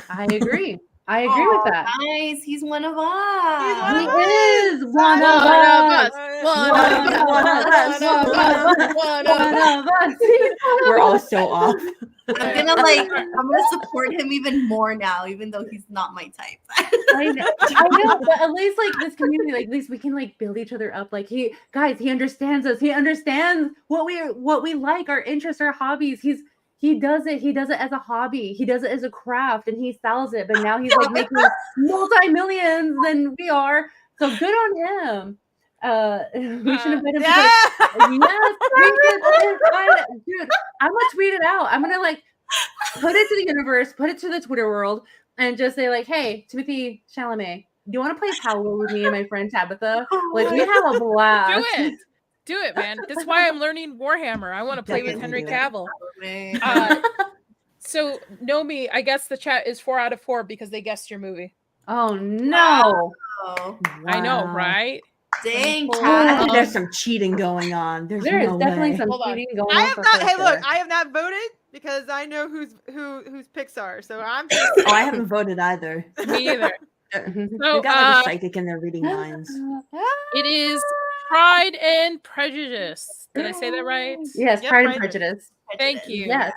I agree. I agree with that. Nice. He's one of us. He is one of One of us. us. One of us. We're all so off. I'm gonna support him even more now, even though he's not my type. I know, but at least like this community, like at least we can like build each other up. Like he understands us. He understands what we like, our interests, our hobbies. He does it as a hobby. He does it as a craft, and he sells it. But now he's like making multi-millions than we are. So good on him. We should invite him. Yeah. Yes, we should invite him. Dude, I'm gonna tweet it out. I'm gonna like put it to the universe, put it to the Twitter world, and just say like, "Hey, Timothy Chalamet, do you want to play Power with me and my friend Tabitha? Like, we have a blast." Do it, man. That's why I'm learning Warhammer. I want to play with Henry Definitely Cavill. Uh, So, Nomi, I guess the chat is 4 out of 4 because they guessed your movie. Oh no! oh, I know, Wow. right? dang, I Chad. think there's some cheating going on. There's There is no definitely way. some Hold on. cheating going I on. have for not. Hey, sure. look, I have not voted because I know whose picks are. So I'm just. Oh, I haven't voted either. Me either. They So, got like a psychic and they're reading minds. it is Pride and Prejudice. Did I say that right? Yes, Yep, Pride and right. Prejudice. Thank you. Yes.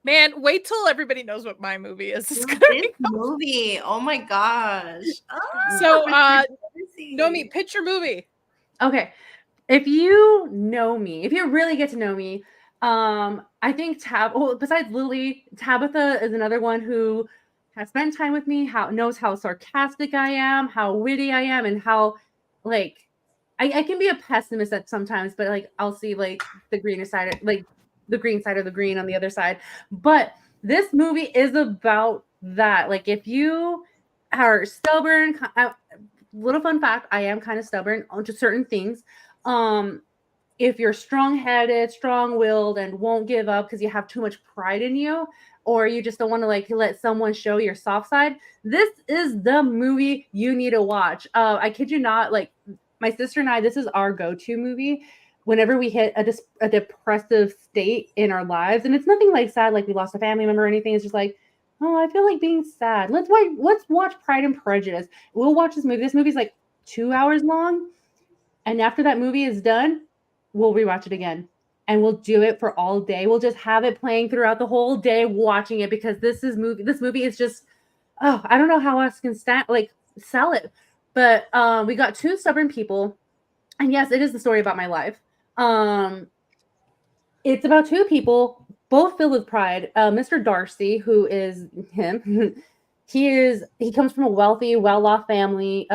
Man, wait till everybody knows what my movie is. It's Dude, gonna this be- movie. Oh my gosh. So, Nomi, Nomi, pitch your movie. Okay. If you know me, if you really get to know me, I think besides Lily, Tabitha is another one who has spent time with me, knows how sarcastic I am, how witty I am, and how like I can be a pessimist at sometimes, but like I'll see like the greener side, like the green side of the green on the other side. But this movie is about that. Like if you are stubborn, little fun fact, I am kind of stubborn onto certain things. If you're strong-headed, strong-willed, and won't give up because you have too much pride in you, or you just don't want to like let someone show your soft side, this is the movie you need to watch. I kid you not, like my sister and I, this is our go-to movie whenever we hit a depressive state in our lives. And it's nothing like sad, like we lost a family member or anything. It's just like, oh, I feel like being sad. Let's watch Pride and Prejudice. We'll watch this movie. This movie's like 2 hours long. And after that movie is done, we'll rewatch it again. And we'll do it for all day. We'll just have it playing throughout the whole day watching it because this movie is just, oh, I don't know how else can sell it. But we got two stubborn people. And yes, it is the story about my life. It's about two people, both filled with pride. Mr. Darcy, who is him, he comes from a wealthy, well-off family.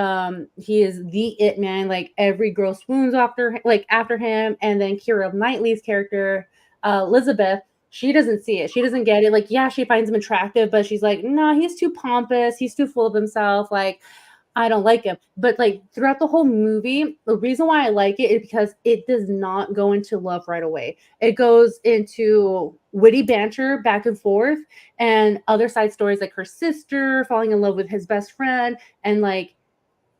He is the it man. Like every girl swoons after him. And then Keira Knightley's character, Elizabeth, she doesn't see it. She doesn't get it. Like, yeah, she finds him attractive, but she's like, no, he's too pompous. He's too full of himself. Like, I don't like him. But like throughout the whole movie, the reason why I like it is because it does not go into love right away. It goes into witty banter back and forth and other side stories like her sister falling in love with his best friend. And like,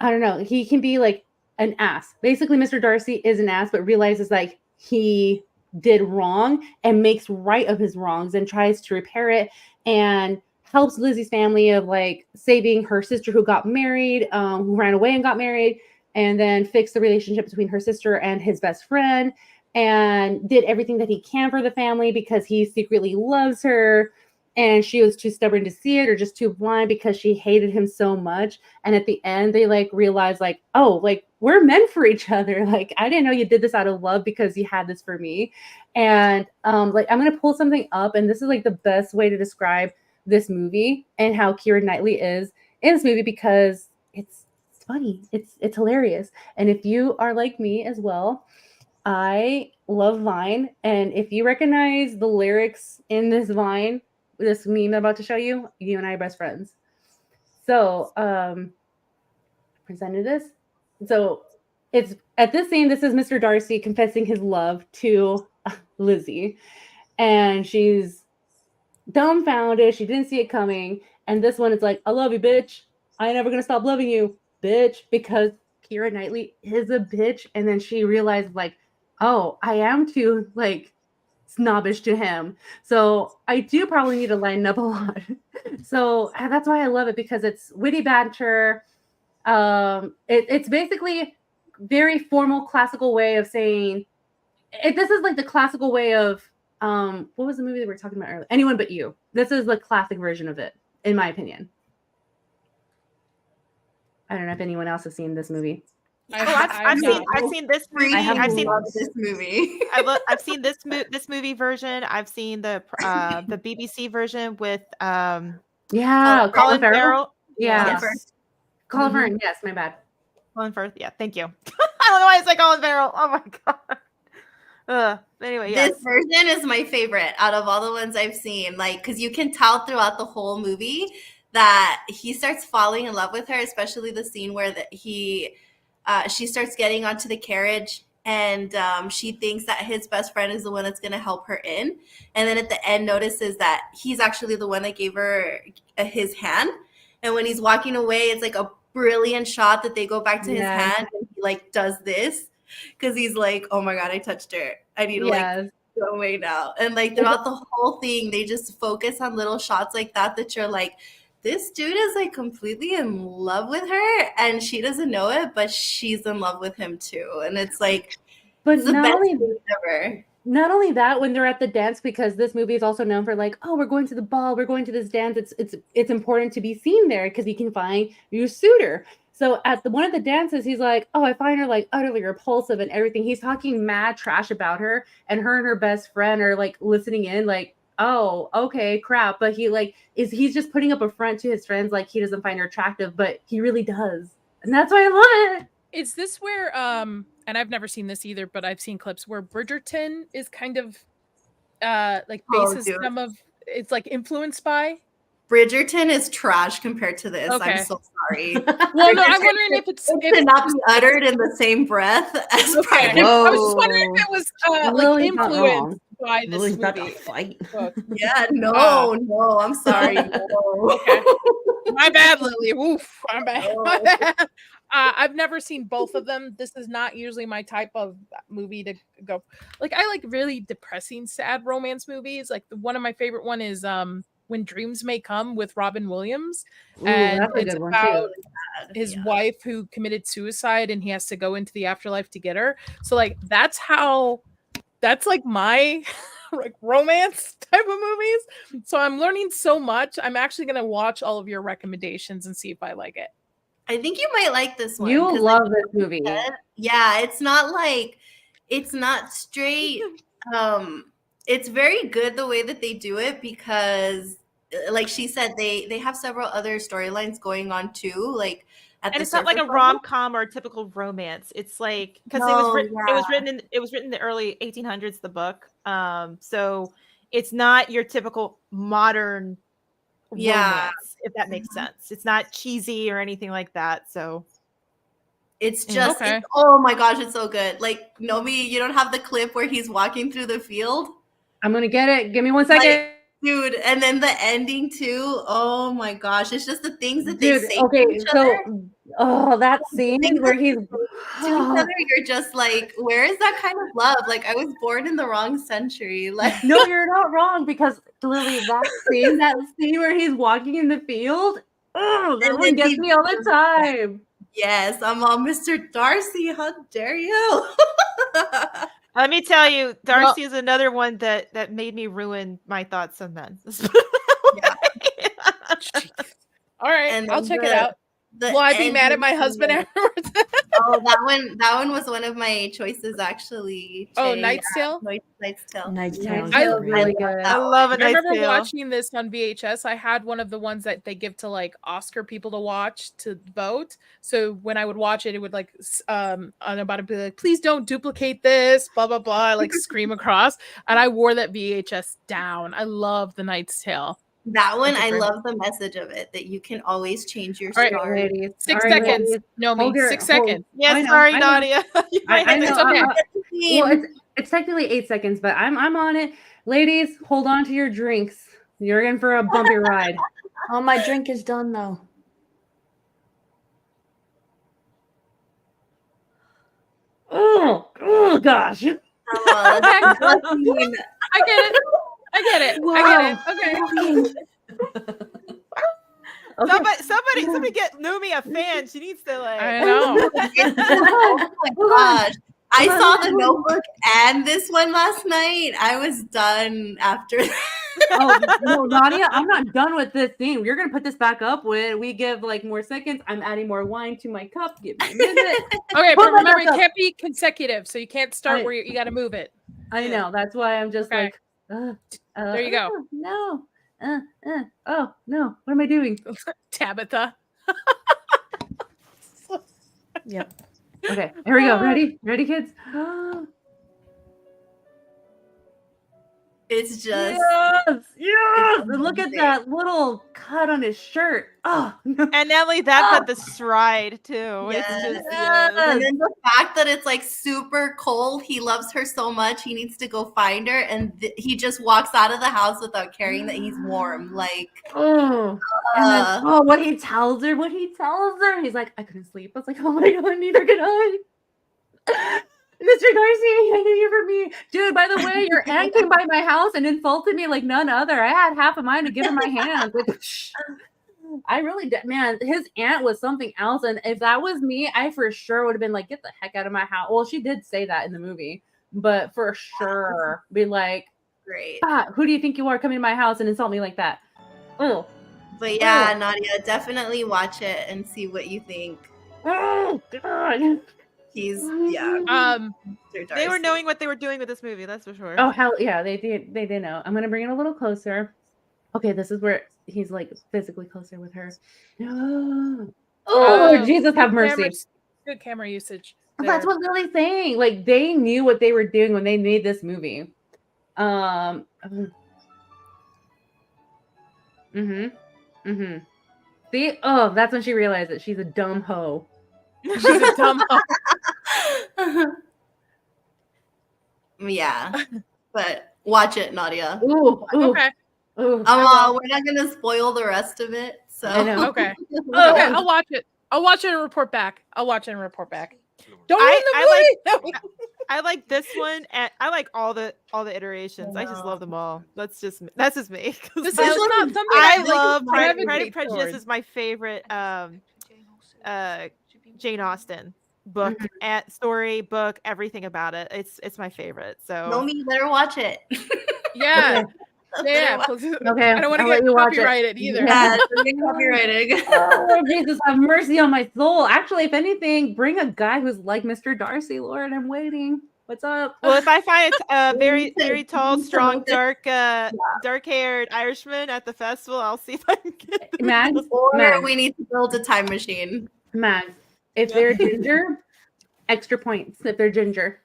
I don't know, he can be like an ass. Basically, Mr. Darcy is an ass, but realizes like he did wrong and makes right of his wrongs and tries to repair it and helps Lizzie's family of like saving her sister who got married, who ran away and got married, and then fix the relationship between her sister and his best friend, and did everything that he can for the family because he secretly loves her. And she was too stubborn to see it or just too blind because she hated him so much. And at the end, they like realized like, oh, like we're meant for each other. Like, I didn't know you did this out of love because you had this for me. And like, I'm going to pull something up, and this is like the best way to describe this movie and how Keira Knightley is in this movie because it's funny. It's hilarious. And if you are like me as well, I love Vine. And if you recognize the lyrics in this Vine, this meme I'm about to show you, you and I are best friends. So presented this. So it's at this scene, this is Mr. Darcy confessing his love to Lizzie. And she's dumbfounded. She didn't see it coming. And this one is like, I love you, bitch. I ain't never gonna stop loving you, bitch. Because Keira Knightley is a bitch. And then she realized like, oh, I am too like snobbish to him. So I do probably need to lighten up a lot. So that's why I love it, because it's witty banter. It's basically very formal classical way of saying this is like the classical way of what was the movie that we were talking about earlier? Anyone But You. This is the classic version of it, in my opinion. I don't know if anyone else has seen this movie. I've seen this movie. I've seen this movie. I've seen this movie version. I've seen the BBC version with Colin Farrell. Farrell. Yeah, Yes. Colin Farrell. Yes, my bad. Colin Firth. Yeah, thank you. I don't know why I said Colin Farrell. Oh my god. Anyway, yes. This version is my favorite out of all the ones I've seen. Like, because you can tell throughout the whole movie that he starts falling in love with her, especially the scene where she starts getting onto the carriage and she thinks that his best friend is the one that's going to help her in. And then at the end notices that he's actually the one that gave her his hand. And when he's walking away, it's like a brilliant shot that they go back to his hand and he like does this because he's like, oh my God, I touched her. I need to like go away now. And like throughout the whole thing, they just focus on little shots like that you're like, this dude is like completely in love with her and she doesn't know it, but she's in love with him too. And it's like, but it's the best thing ever. Not only that, when they're at the dance, because this movie is also known for like, oh, we're going to the ball, we're going to this dance. It's important to be seen there because he can find your suitor. So at one of the dances, he's like, oh, I find her like utterly repulsive and everything. He's talking mad trash about her, and her best friend are like listening in, like, oh, okay, crap. But he's just putting up a front to his friends, like he doesn't find her attractive, but he really does. And that's why I love it. Is this where and I've never seen this either, but I've seen clips where Bridgerton is kind of like bases some of it's like influenced by? Bridgerton is trash compared to this. Okay. I'm so sorry. Well, no, I'm wondering if it's not be uttered in the same breath as I was just wondering if it was like influenced by this movie. About to fight. Yeah, no, I'm sorry. No. Okay. My bad, Lily. Oof, my bad. I've never seen both of them. This is not usually my type of movie to go. Like, I like really depressing, sad romance movies. Like one of my favorite one is When Dreams May Come with Robin Williams. Ooh, and that's a it's good one about too. his wife who committed suicide and he has to go into the afterlife to get her. So like that's like my like romance type of movies. So I'm learning so much. I'm actually gonna watch all of your recommendations and see if I like it. I think you might like this one. You love this movie. Yeah, it's not straight. It's very good the way that they do it because, like she said, they have several other storylines going on too. Like, and it's not like a rom-com or a typical romance. It's like because it was written in the early 1800s. The book, so it's not your typical modern romance, if that makes sense. It's not cheesy or anything like that. So It's just, Okay. oh my gosh, it's so good. Like, Nomi, you don't have the clip where he's walking through the field? I'm gonna get it. Give me 1 second. Dude, and then the ending too. Oh my gosh, it's just the things that Dude, they say okay, to each so other. that scene Things where that he's they say to each other, you're just like, where is that kind of love? Like, I was born in the wrong century. Like, no, you're not wrong, because Lily, that scene where he's walking in the field, oh, that And one then gets he- me all the time. yes, I'm all Mr. Darcy. How dare you? let me tell you, Darcy is another one that made me ruin my thoughts on men. All right, And I'll then check it out. The Will I be mad at my ending husband scene- afterwards? Oh, that one was one of my choices actually. Oh, Che. Knight's Tale? Knight's Tale. Knight's Knight's Tale. Tale is great. really I love good. that I love a I nice remember tale. watching this on VHS. I had one of the ones that they give to like Oscar people to watch to vote. So when I would watch it, it would like I'm about to be like, please don't duplicate this, blah blah blah. I like scream across, and I wore that VHS down. I love the Knight's Tale. That one, That's a I great- love the message of it that you can always change your All right, story. Ladies. 6 All right, seconds. ladies. No, me Hold your- 6 hold- seconds. Yeah, I know, sorry, I know. Nadia. I know. It's okay. Well, it's technically 8 seconds, but I'm on it. Ladies, hold on to your drinks. You're in for a bumpy ride. Oh, my drink is done though. Oh gosh. I mean, I get it. I get it. I get it. Okay. Somebody get Nomi a fan. She needs to like. I know. oh my gosh. I saw the Notebook and this one last night. I was done after that. Oh no, Nadia, I'm not done with this thing. You're gonna put this back up when we give like more seconds. I'm adding more wine to my cup. Give me a minute. Okay, but Hold on, remember, it back up. can't be consecutive, so you can't start I- where you got to move it. I know. That's why I'm just Okay. like, There you go. No. Oh no. What am I doing? Tabitha. Yep. Okay, here we go. Ready, kids? It's just Yes. And look at amazing. that little cut on his shirt. Oh, no. And not only that, but the stride too. Yes. It's just and then the fact that it's like super cold, he loves her so much, he needs to go find her, and he just walks out of the house without caring that he's warm. Like, Oh. And then, what he tells her, he's like, I couldn't sleep. I was like, oh my god, neither could I. Mr. Darcy, I knew you for me. Dude, by the way, your aunt came by my house and insulted me like none other. I had half of mine to give her my hands. Like, I really did. Man, his aunt was something else. And if that was me, I for sure would have been like, get the heck out of my house. Well, she did say that in the movie, but for sure be like, great. who do you think you are coming to my house and insult me like that? Oh. But yeah, Nadia, definitely watch it and see what you think. Oh, God. He's Mm-hmm. Mr. they were Darcy. knowing what they were doing with this movie. That's for sure. Oh, hell yeah, they did know. I'm gonna bring it a little closer. Okay, this is where he's like physically closer with her. Oh, Jesus, have mercy. Good camera usage. That's what Lily's saying. Like they knew what they were doing when they made this movie. See, that's when she realized that she's a dumb hoe. She's a dumb hoe. Yeah, but watch it, Nadia. Ooh, Okay. Ooh. We're not gonna spoil the rest of it. So I know. Okay. Okay. I'll watch it. I'll watch it and report back. Don't ruin the movie. I like this one, and I like all the iterations. I just love them all. That's just me. This is not something I like love to Pride gravitate and Prejudice towards. is my favorite Jane Austen book and story book, everything about it. It's my favorite. So Nomi, you better watch it. Yeah. Yeah. Okay, I don't want to I'll let get you watch it. copyrighted either. Yeah, don't get copyrighted. Oh, Jesus, have mercy on my soul. Actually, if anything, bring a guy who's like Mr. Darcy, Lord. I'm waiting. What's up? well, if I find a very, very tall, strong, dark-haired Irishman at the festival, I'll see if I can get him. Mags, Or we need to build a time machine. Mags, if they're ginger, extra points if they're ginger.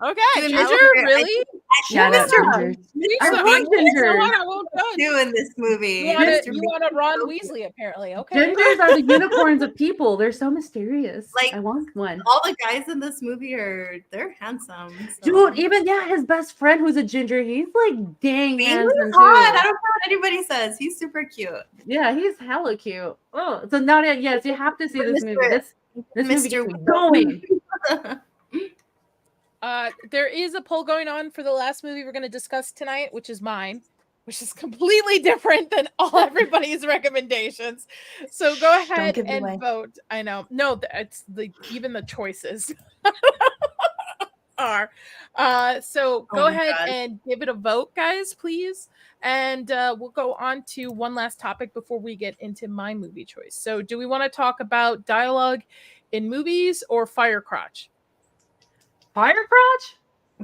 Okay. Doing Ginger, Mr. really? Shout out Yeah. Ginger. I So, love Ginger. I won't judge. Two in this movie. You want Mr. to Bean. Ron Weasley, apparently. Okay. Gingers are the unicorns of people. They're so mysterious. Like, I want one. All the guys in this movie they're handsome. So. Dude, even his best friend who's a ginger, he's like dang Bean handsome is hot. I too. don't care what anybody says. He's super cute. Yeah, he's hella cute. Oh, so Nadia, yes, you have to see this movie. This movie Mr. gets me going. There is a poll going on for the last movie we're going to discuss tonight, which is mine, which is completely different than everybody's recommendations. So go ahead give it and away. vote. I know. No, it's even the choices are. So go my ahead God. and give it a vote, guys, please. And we'll go on to one last topic before we get into my movie choice. So do we want to talk about dialogue in movies or fire crotch? Fire crotch?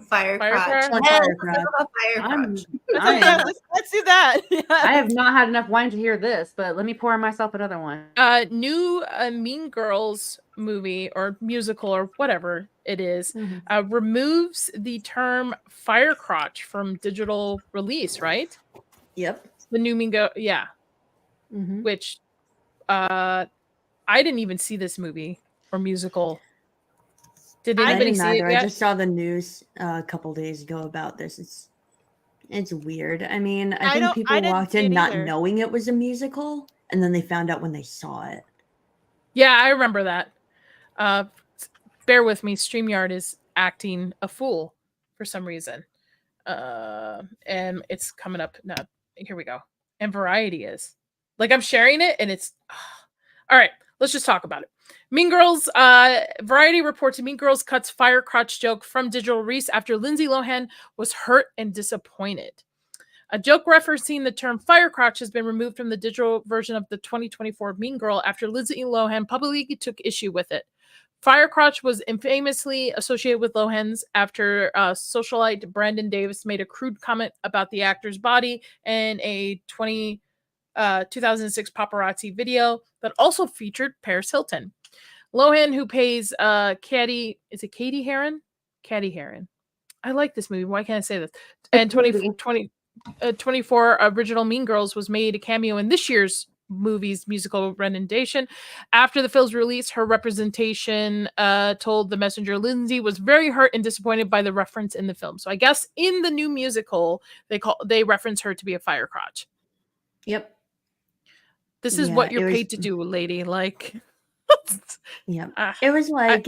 Fire Fire crotch. crotch? Yes, Fire let's talk about fire I'm- crotch. Let's do that. I have not had enough wine to hear this, but let me pour myself another one. New Mean Girls movie or musical or whatever it is Mhm. removes the term fire crotch from digital release, right? Yep. The new Mean Girl, yeah. Mhm. Which I didn't even see this movie or musical. Did I anybody didn't see it either. I yet? just saw the news a couple days ago about this. It's weird. I mean, I think people didn't walked see in it not either. knowing it was a musical, and then they found out when they saw it. Yeah, I remember that. Bear with me. StreamYard is acting a fool for some reason. And it's coming up. No, here we go. And Variety is. Like, I'm sharing it, and it's... All right, let's just talk about it. Mean Girls, Variety reports Mean Girls cuts fire crotch joke from digital release after Lindsay Lohan was hurt and disappointed. A joke referencing the term fire crotch has been removed from the digital version of the 2024 Mean Girl after Lindsay Lohan publicly took issue with it. Fire crotch was infamously associated with Lohan's after socialite Brandon Davis made a crude comment about the actor's body in a 2006 paparazzi video that also featured Paris Hilton. Lohan, who plays Katie Heron? Katie Heron. I like this movie. Why can't I say this? And 24 original Mean Girls was made a cameo in this year's movie's musical rendition. After the film's release, her representation told The Messenger Lindsay was very hurt and disappointed by the reference in the film. So I guess in the new musical, they reference her to be a fire crotch. Yep. This is Yeah, what you're it was- paid to do, lady. Like, Yeah. ah, It was like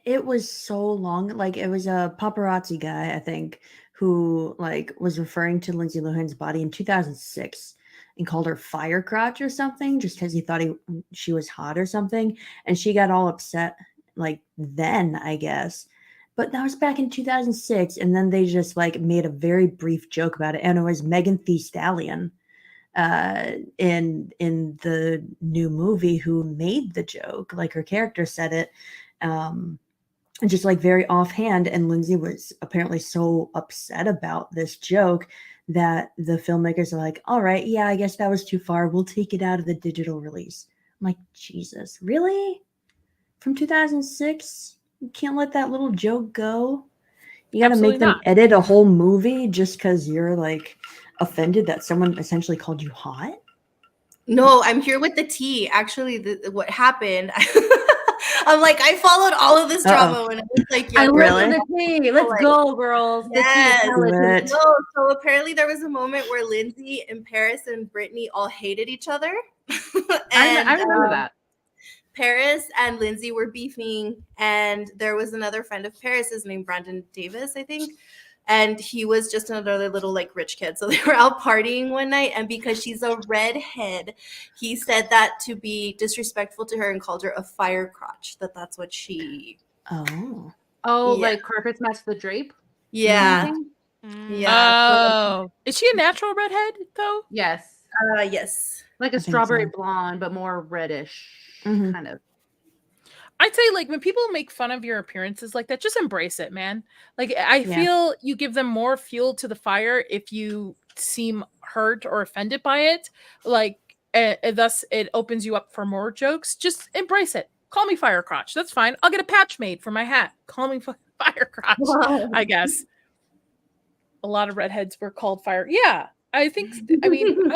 it was so long. Like, it was a paparazzi guy, I think, who like was referring to Lindsay Lohan's body in 2006 and called her fire crotch or something, just because he thought she was hot or something, and she got all upset. Like then, I guess. But that was back in 2006, and then they just like made a very brief joke about it, and it was Megan Thee Stallion in the new movie who made the joke. Like, her character said it just like very offhand, and Lindsay was apparently so upset about this joke that the filmmakers are like, all right, yeah, I guess that was too far, we'll take it out of the digital release. I'm like, Jesus, really? From 2006? You can't let that little joke go? You gotta Absolutely make them not. edit a whole movie just because you're like offended that someone essentially called you hot? No, I'm here with the tea. Actually, what happened? I'm like, I followed all of this drama when I was like, I younger. love Really? the tea. Let's go, girls. The tea. Yes. Tell it to me. Lit. No, so apparently there was a moment where Lindsay and Paris and Brittany all hated each other. I remember that. Paris and Lindsay were beefing, and there was another friend of Paris's named Brandon Davis, I think. And he was just another little like rich kid. So they were out partying one night, and because she's a redhead, he said that to be disrespectful to her and called her a fire crotch. That's what she. Oh. Oh, Yeah. like carpets match the drape? Yeah. Mm. Yeah. Oh, is she a natural redhead though? Yes. Yes. Like a I think strawberry so. blonde, but more reddish, Mhm. kind of. I'd say, like, when people make fun of your appearances like that, just embrace it, man. Like, I Yeah. feel you give them more fuel to the fire if you seem hurt or offended by it. Like, thus it opens you up for more jokes. Just embrace it. Call me fire crotch. That's fine. I'll get a patch made for my hat. Call me fire fire crotch, I guess. A lot of redheads were called fire. Yeah, I think. I mean,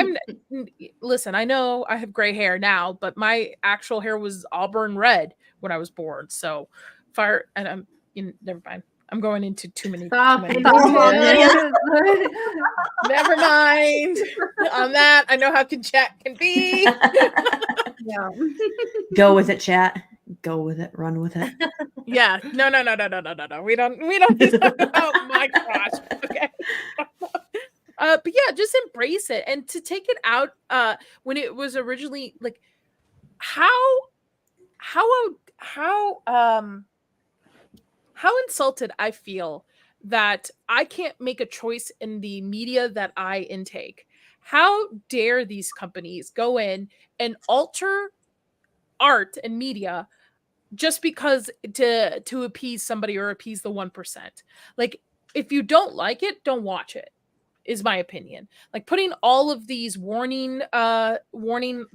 listen. I know I have gray hair now, but my actual hair was auburn red when I was born. So, fire. And never mind. I'm going into too many. Stop Too many it. details. Never mind. On that, I know how chat can be. Yeah. Go with it, chat. Go with it. Run with it. Yeah. No. We don't need to talk about my crotch. Okay. But yeah, just embrace it, and to take it out when it was originally like how insulted I feel that I can't make a choice in the media that I intake. How dare these companies go in and alter art and media just because to appease somebody or appease the 1%. Like, if you don't like it, don't watch it, is my opinion. Like, putting all of these warning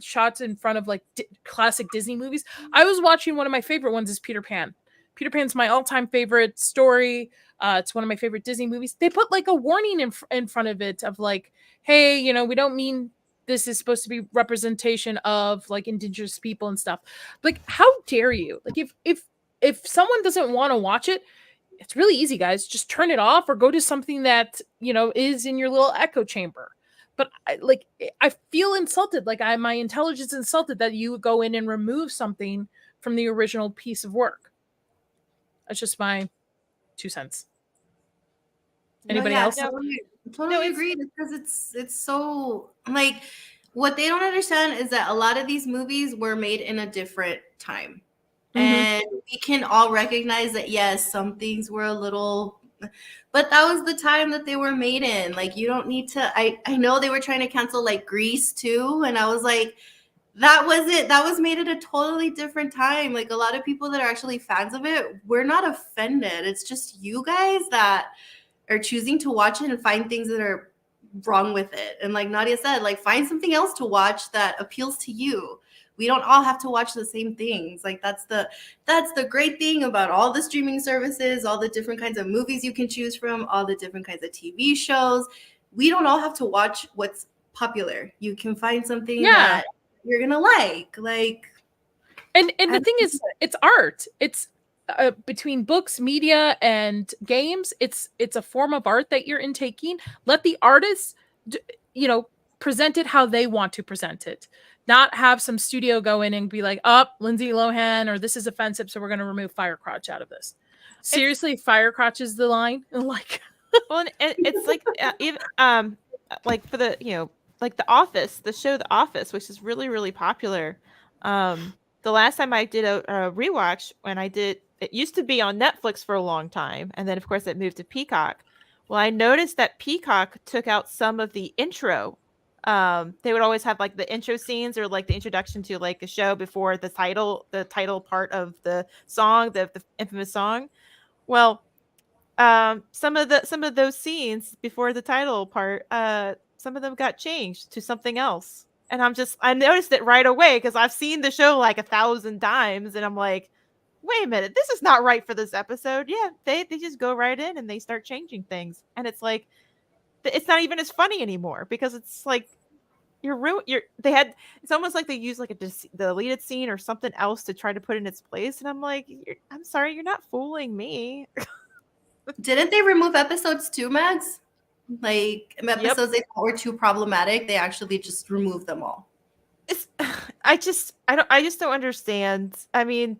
shots in front of like classic Disney movies. I was watching, one of my favorite ones is Peter Pan. Peter Pan's my all-time favorite story. It's one of my favorite Disney movies. They put like a warning in front of it of like, hey, you know, we don't mean this is supposed to be representation of like indigenous people and stuff. Like, how dare you? Like, if someone doesn't want to watch it, it's really easy, guys. Just turn it off or go to something that, you know, is in your little echo chamber. But I feel insulted. Like, my intelligence insulted that you would go in and remove something from the original piece of work. That's just my 2 cents. Anybody else? Totally agree, because it's so like, what they don't understand is that a lot of these movies were made in a different time. And we can all recognize that, yes, some things were a little, but that was the time that they were made in. Like, you don't need to, I know they were trying to cancel like Grease too. And I was like, that was it. That was made at a totally different time. Like, a lot of people that are actually fans of it, we're not offended. It's just you guys that are choosing to watch it and find things that are wrong with it. And like Nadia said, like, find something else to watch that appeals to you. We don't all have to watch the same things. Like, that's the great thing about all the streaming services, all the different kinds of movies you can choose from, all the different kinds of TV shows. We don't all have to watch what's popular. You can find something that you're gonna like. And the thing is, it's art. It's between books, media, and games. It's a form of art that you're intaking. Let the artists, you know, present it how they want to present it. Not have some studio go in and be like, Lindsay Lohan, or this is offensive, so we're going to remove fire crotch out of this. Seriously, fire crotch is the line. Like, well, it's like even like for the, you know, like The Office, the show The Office, which is really, really popular. The last time I did a rewatch, when I did, it used to be on Netflix for a long time, and then of course it moved to Peacock. Well, I noticed that Peacock took out some of the intro. They would always have like the intro scenes or like the introduction to like a show before the title part of the song, the infamous song. Well, some of those scenes before the title part, some of them got changed to something else. And I noticed it right away because I've seen the show like 1,000 times, and I'm like, wait a minute, this is not right for this episode. Yeah, they just go right in and they start changing things. And it's like, it's not even as funny anymore because it's like it's almost like they use like the deleted scene or something else to try to put in its place. And I'm like, I'm sorry, you're not fooling me. Didn't they remove episodes too, Max? Like, episodes they thought were too problematic, they actually just removed them all. I just don't understand. I mean,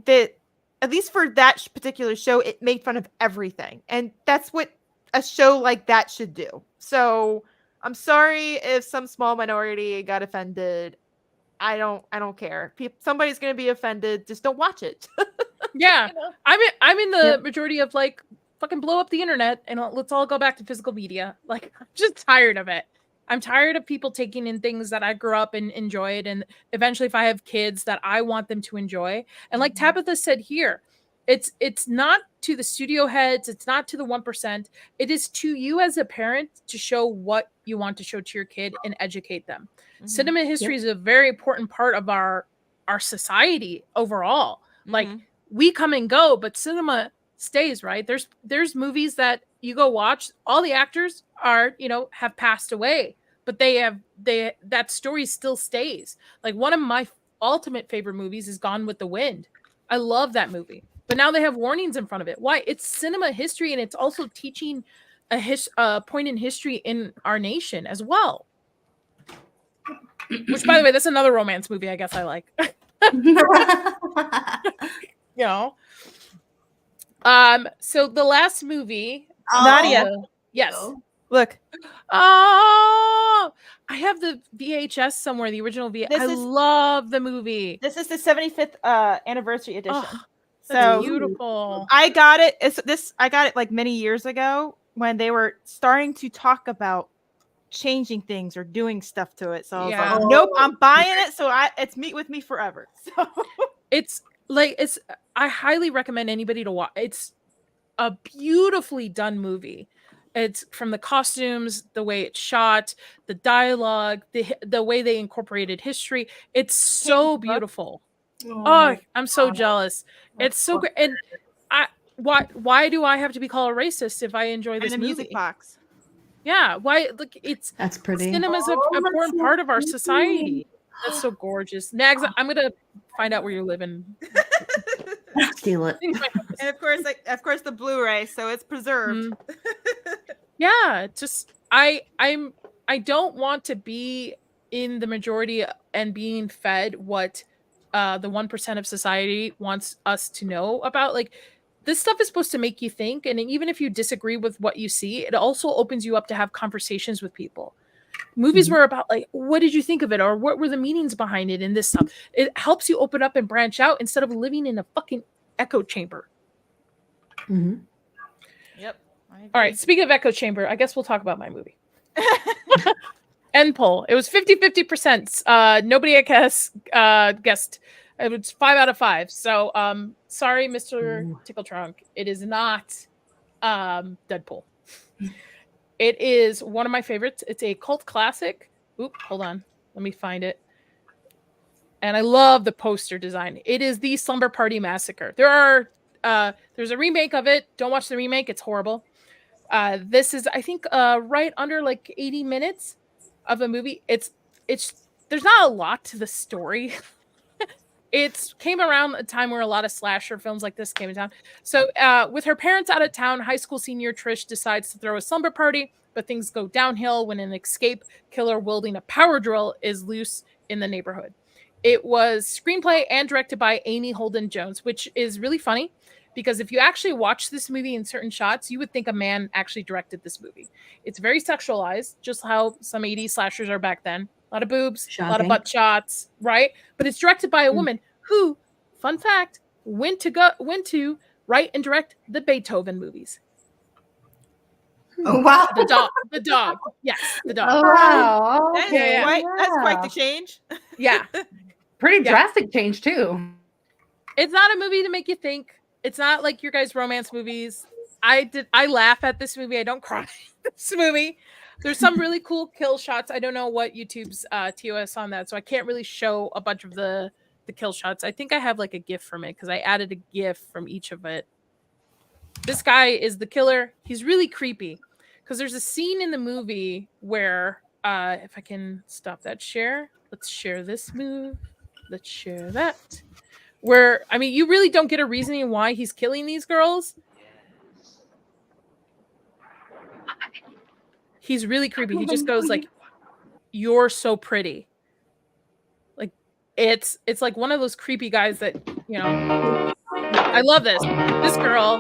that at least for that particular show, it made fun of everything, and that's what a show like that should do. So I'm sorry if some small minority got offended. I don't care. Somebody's gonna be offended. Just don't watch it. Yeah, you know? I'm in the majority of like, fucking blow up the internet and let's all go back to physical media. Like, I'm just tired of it. I'm tired of people taking in things that I grew up and enjoyed, and eventually if I have kids that I want them to enjoy. And like Tabitha said here, it's not to the studio heads, it's not to the 1%. It is to you as a parent to show what you want to show to your kid and educate them. Cinema history is a very important part of our society overall. Like, we come and go, but cinema stays, right? There's movies that you go watch, all the actors are, have passed away, but that story still stays. Like one of my ultimate favorite movies is Gone with the Wind. I love that movie. But now they have warnings in front of it. Why? It's cinema history, and it's also teaching a point in history in our nation as well. Which, by the way, that's another romance movie I guess I like. So the last movie, Nadia. Yes. Look. Oh, I have the VHS somewhere, the original VHS. I love the movie. This is the 75th anniversary edition. Oh, so that's beautiful. I got it. I got it like many years ago when they were starting to talk about changing things or doing stuff to it. So I was like, nope, I'm buying it. So it's meet with me forever. So I highly recommend anybody to watch. It's a beautifully done movie. It's from the costumes, the way it's shot, the dialogue, the way they incorporated history. It's so beautiful. Oh, I'm so jealous. It's so great. And why do I have to be called a racist if I enjoy this and movie? Music box. Yeah, why? Look, that's pretty. Cinema's an important part of our society. That's so gorgeous. Nags, I'm gonna find out where you're living. Steal it. And of course, the Blu-ray, so it's preserved. Yeah, just I don't want to be in the majority and being fed what the 1% of society wants us to know about. Like, this stuff is supposed to make you think, and even if you disagree with what you see, it also opens you up to have conversations with people. Movies were about like, what did you think of it, or what were the meanings behind it, and this stuff. It helps you open up and branch out instead of living in a fucking echo chamber. Yep. All right, speaking of echo chamber, I guess we'll talk about my movie. End poll. It was 50-50%. Nobody, I guess, guessed. It was 5 out of 5. So sorry, Mr. Tickle Trunk. It is not Deadpool. It is one of my favorites. It's a cult classic. Oop, hold on. Let me find it. And I love the poster design. It is the Slumber Party Massacre. There's a remake of it. Don't watch the remake. It's horrible. This is, I think, right under like 80 minutes of a movie. It's there's not a lot to the story. It came around a time where a lot of slasher films like this came in town. So with her parents out of town, high school senior Trish decides to throw a slumber party, but things go downhill when an escape killer wielding a power drill is loose in the neighborhood. It was screenplay and directed by Amy Holden Jones, which is really funny because if you actually watch this movie in certain shots, you would think a man actually directed this movie. It's very sexualized, just how some 80s slashers are back then. A lot of boobs, a lot of butt shots, right? But it's directed by a woman who, fun fact, went to write and direct the Beethoven movies. Oh wow! The dog. Yes, the dog. Oh, wow. That's quite the change. Yeah. Pretty drastic change too. It's not a movie to make you think. It's not like your guys' romance movies. I laugh at this movie. I don't cry at this movie. There's some really cool kill shots. I don't know what YouTube's TOS on that, so I can't really show a bunch of the kill shots. I think I have like a GIF from it because I added a GIF from each of it. This guy is the killer. He's really creepy because there's a scene in the movie where, if I can stop that share, let's share this move. Let's share that. Where, I mean, you really don't get a reasoning why he's killing these girls. He's really creepy. He just goes like, "You're so pretty." Like it's like one of those creepy guys that, I love this. This girl.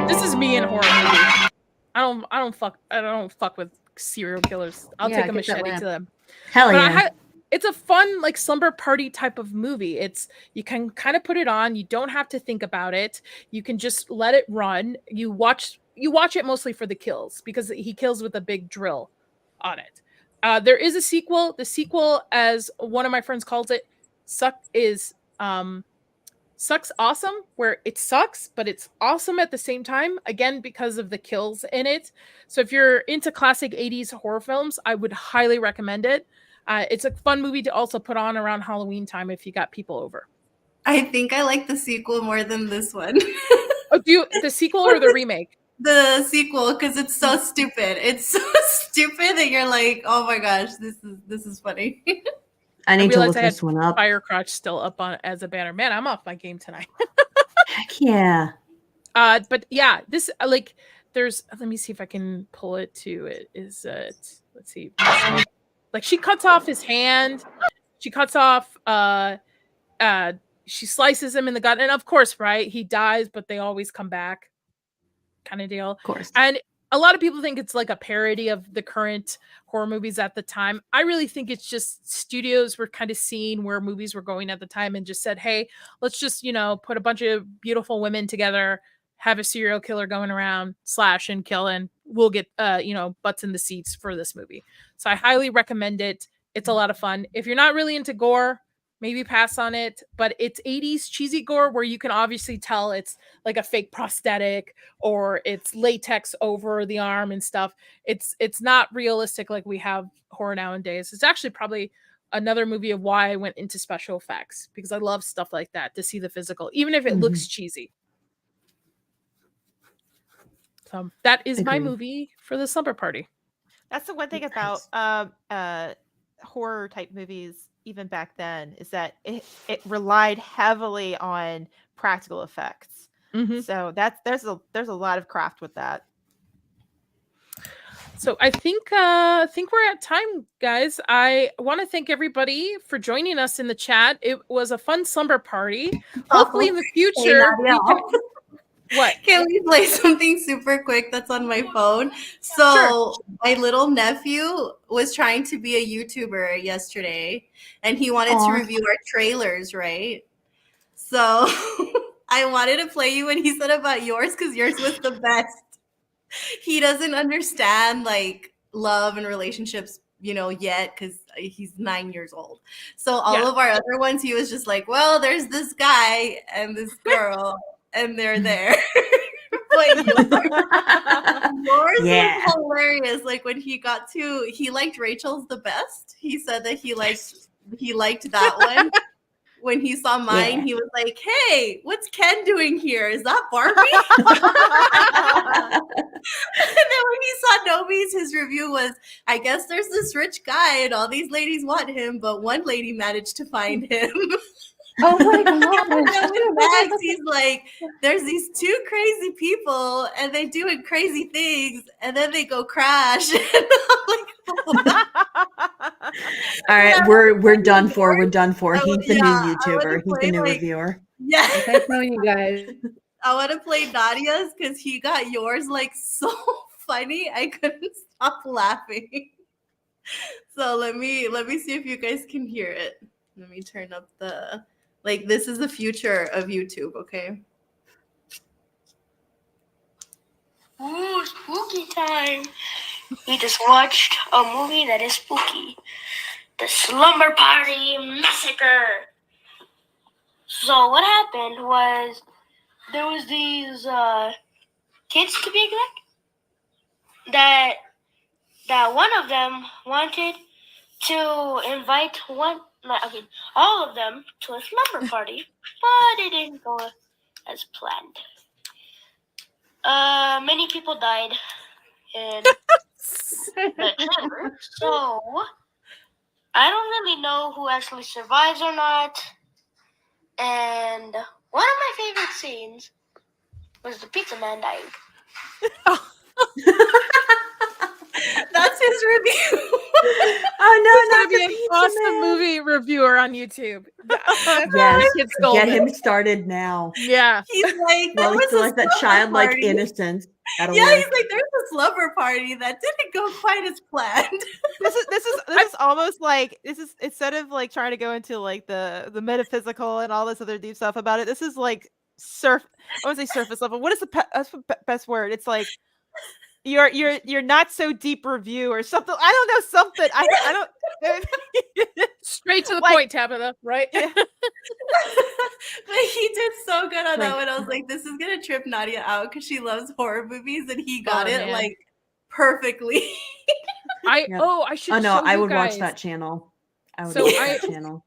This is me in horror movies. I don't fuck with serial killers. I'll take a machete to them. Hell yeah. It's a fun like slumber party type of movie. You can kind of put it on. You don't have to think about it. You can just let it run. You watch it mostly for the kills because he kills with a big drill on it. There is a sequel. The sequel, as one of my friends calls it, Sucks Awesome, where it sucks, but it's awesome at the same time, again, because of the kills in it. So if you're into classic 80s horror films, I would highly recommend it. It's a fun movie to also put on around Halloween time if you got people over. I think I like the sequel more than this one. Oh, the sequel or the remake? The sequel, because it's so stupid. It's so stupid that you're like, oh my gosh, this is funny. I need to realized look I had this one up. Firecrotch still up on as a banner. Man, I'm off my game tonight. Heck yeah. But yeah, this there's. Let me see if I can pull it to it. Is it? Let's see. Like she cuts off his hand. She cuts off. She slices him in the gut, and of course, right, he dies, but they always come back. Kind of deal. Of course. And a lot of people think it's like a parody of the current horror movies at the time. I really think it's just studios were kind of seeing where movies were going at the time and just said, hey, let's just, put a bunch of beautiful women together, have a serial killer going around, slash and kill, and we'll get, butts in the seats for this movie. So I highly recommend it. It's a lot of fun. If you're not really into gore, maybe pass on it, but it's 80s cheesy gore where you can obviously tell it's like a fake prosthetic or it's latex over the arm and stuff. It's not realistic like we have horror nowadays. It's actually probably another movie of why I went into special effects, because I love stuff like that, to see the physical, even if it looks cheesy. So that is my movie for the slumber party. That's the one thing about horror type movies even back then, is that it relied heavily on practical effects. So there's a lot of craft with that. So I think we're at time, guys. I want to thank everybody for joining us in the chat. It was a fun slumber party. Hopefully in the future, Hey, Nadia. What? Can we play something super quick that's on my phone? So my little nephew was trying to be a YouTuber yesterday, and he wanted to review our trailers, right? So I wanted to play you when he said about yours, because yours was the best. He doesn't understand like love and relationships, yet, because he's 9 years old. So all of our other ones, he was just like, well, there's this guy and this girl, and they're there. But yours was hilarious. Like when he liked Rachel's the best. He said that he liked that one. When he saw mine, he was like, hey, what's Ken doing here? Is that Barbie? And then when he saw Nomi's, his review was, I guess there's this rich guy and all these ladies want him, but one lady managed to find him. Oh my god. And then with Max, he's like, there's these two crazy people and they doing crazy things and then they go crash. And I'm like, oh. All right, we're done for. We're done for. He's the new YouTuber. He's the new reviewer. Yeah. I know you guys. I want to play Nadia's because he got yours like so funny. I couldn't stop laughing. So let me see if you guys can hear it. Let me turn up the. Like, this is the future of YouTube, okay? Ooh, spooky time. We just watched a movie that is spooky. The Slumber Party Massacre. So what happened was there was these kids, to be exact, that one of them wanted to invite all of them to a slumber party, but it didn't go as planned. Many people died in the trailer, so I don't really know who actually survives or not. And one of my favorite scenes was the pizza man dying. That's his review. Oh no, He's gonna be an awesome movie reviewer on YouTube. Yes, get him started now. Yeah, he's like, well, he still has that childlike innocence. Yeah, he's like, there's a slumber party that didn't go quite as planned. This is almost like instead of like trying to go into like the metaphysical and all this other deep stuff about it. This is like I want to say surface level. What is the best word? It's like you're not so deep review or something. I don't know, something. I don't straight to the point, Tabitha, right? Yeah. But he did so good on that one. I was like, this is gonna trip Nadia out because she loves horror movies, and he got it like perfectly. I should. Oh no, show I you would guys. watch that channel. I would So watch that channel.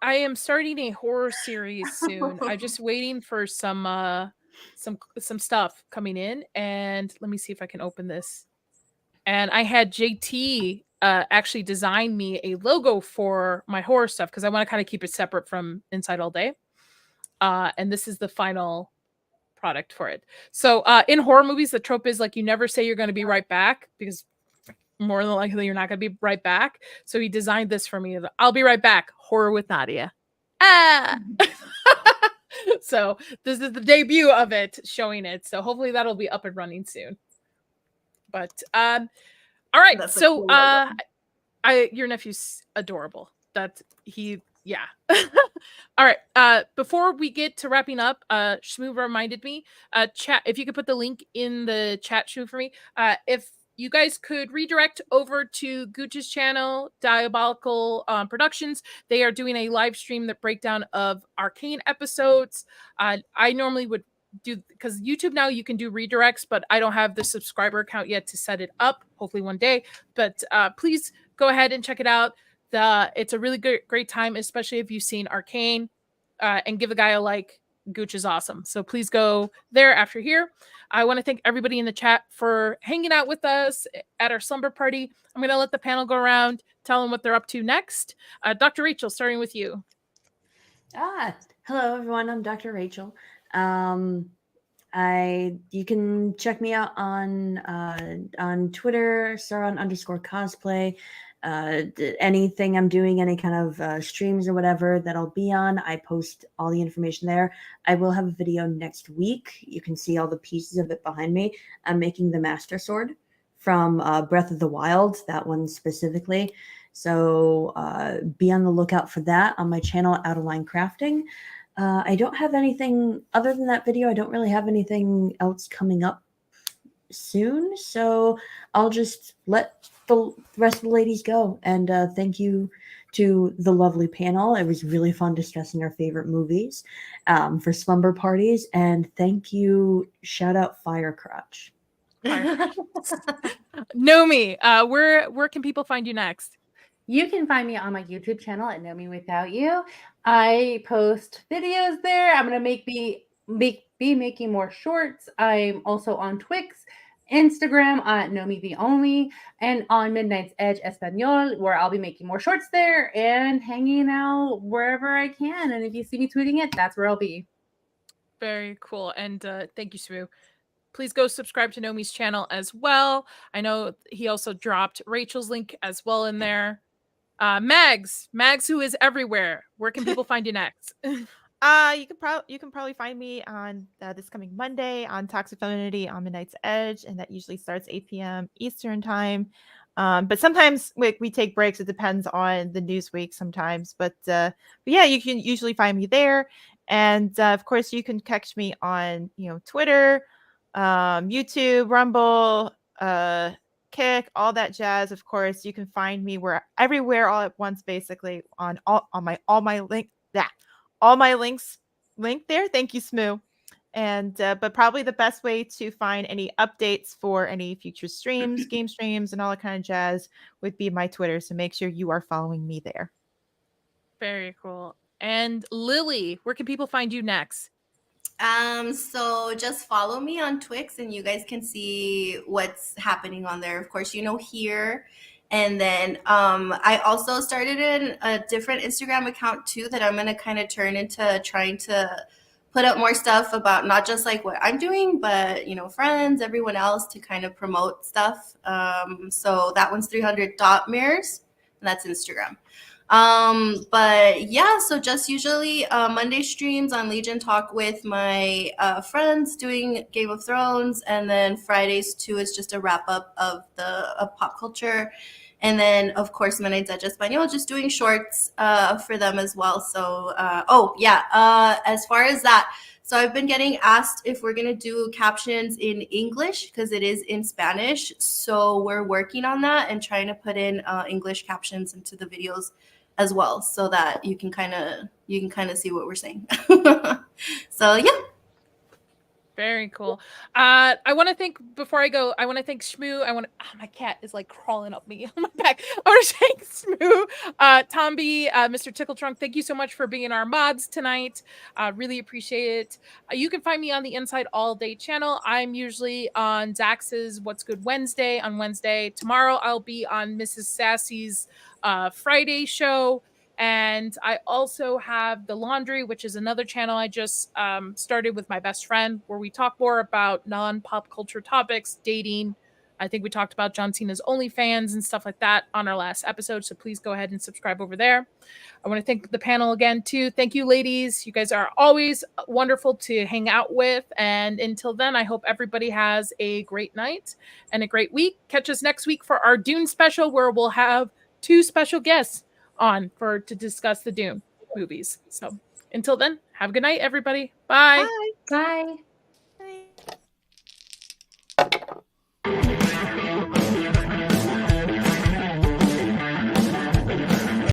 I am starting a horror series soon. I'm just waiting for some some stuff coming in, and let me see if I can open this. And I had JT actually design me a logo for my horror stuff because I want to kind of keep it separate from Inside All Day. And this is the final product for it. So in horror movies, the trope is like you never say you're going to be right back because more than likely you're not going to be right back. So he designed this for me. I'll be right back. Horror with Nadia. So this is the debut of it, showing it. So hopefully that'll be up and running soon. But all right. That's a So cool logo. your nephew's adorable. Yeah. All right. Before we get to wrapping up, Shmoo reminded me, chat, if you could put the link in the chat, Shmoo, for me. If you guys could redirect over to Gooch's channel, Diabolical Productions. They are doing a live stream that breakdown of Arcane episodes. I normally would do, because YouTube now you can do redirects, but I don't have the subscriber account yet to set it up. Hopefully one day. But please go ahead and check it out. It's a really great time, especially if you've seen Arcane, and give a guy a like. Gooch is awesome. So please go there after here. I want to thank everybody in the chat for hanging out with us at our slumber party. I'm going to let the panel go around, tell them what they're up to next. Dr. Rachel, starting with you. Hello everyone. I'm Dr. Rachel. You can check me out on Twitter, Sauron_cosplay. Anything I'm doing, any kind of streams or whatever that I'll be on, I post all the information there. I will have a video next week. You can see all the pieces of it behind me. I'm making the Master Sword from Breath of the Wild, that one specifically. So be on the lookout for that on my channel, Out of Line Crafting. I don't have anything other than that video. I don't really have anything else coming up soon, so I'll just let the rest of the ladies go. And thank you to the lovely panel. It was really fun discussing our favorite movies for slumber parties. And thank you, shout out Firecrotch. Nomi, where can people find you next? You can find me on my YouTube channel at nomiwithoutyou. I post videos there. I'm going to be making more shorts. I'm also on Twix, Instagram at nomitheonly, and on Midnight's Edge Espanol, where I'll be making more shorts there and hanging out wherever I can. And if you see me tweeting it, that's where I'll be. Very cool. And thank you, Shmoo. Please go subscribe to Nomi's channel as well. I know he also dropped Rachel's link as well in there. Mags, who is everywhere. Where can people find you next? You can probably find me on this coming Monday on Toxic Femininity on Midnight's Edge, and that usually starts 8 p.m. Eastern time. But sometimes we take breaks. It depends on the news week sometimes. But yeah, you can usually find me there. And of course, you can catch me on Twitter, YouTube, Rumble, Kick, all that jazz. Of course, you can find me everywhere all at once, basically on all my links linked there. Thank you, Shmoo. And but probably the best way to find any updates for any future streams, game streams, and all that kind of jazz would be my Twitter. So make sure you are following me there. Very cool. And Lily, where can people find you next? So just follow me on Twix and you guys can see what's happening on there. Of course, here. And then I also started a different Instagram account too that I'm going to kind of turn into trying to put up more stuff about not just like what I'm doing, but, friends, everyone else, to kind of promote stuff. So that one's 300 dot mirrors, and that's Instagram. But yeah, so just usually Monday streams on Legion Talk with my friends doing Game of Thrones, and then Fridays too is just a wrap up of pop culture, and then of course Midnight's Edge Espanol, just doing shorts for them as well. So as far as that, so I've been getting asked if we're gonna do captions in English because it is in Spanish, so we're working on that and trying to put in English captions into the videos as well, so that you can kind of see what we're saying. So yeah. Very cool. I want to thank, before I go, I want to thank Shmoo. My cat is like crawling up me on my back. I want to thank Shmoo, Tomby, Mr. Tickle Trunk. Thank you so much for being our mods tonight. Really appreciate it. You can find me on the Inside All Day channel. I'm usually on Zax's What's Good Wednesday on Wednesday. Tomorrow I'll be on Mrs. Sassy's Friday show. And I also have The Laundry, which is another channel I just started with my best friend, where we talk more about non-pop culture topics, dating. I think we talked about John Cena's OnlyFans and stuff like that on our last episode. So please go ahead and subscribe over there. I want to thank the panel again, too. Thank you, ladies. You guys are always wonderful to hang out with. And until then, I hope everybody has a great night and a great week. Catch us next week for our Dune special, where we'll have 2 special guests on to discuss the Dune movies. So until then, have a good night, everybody. Bye. Bye.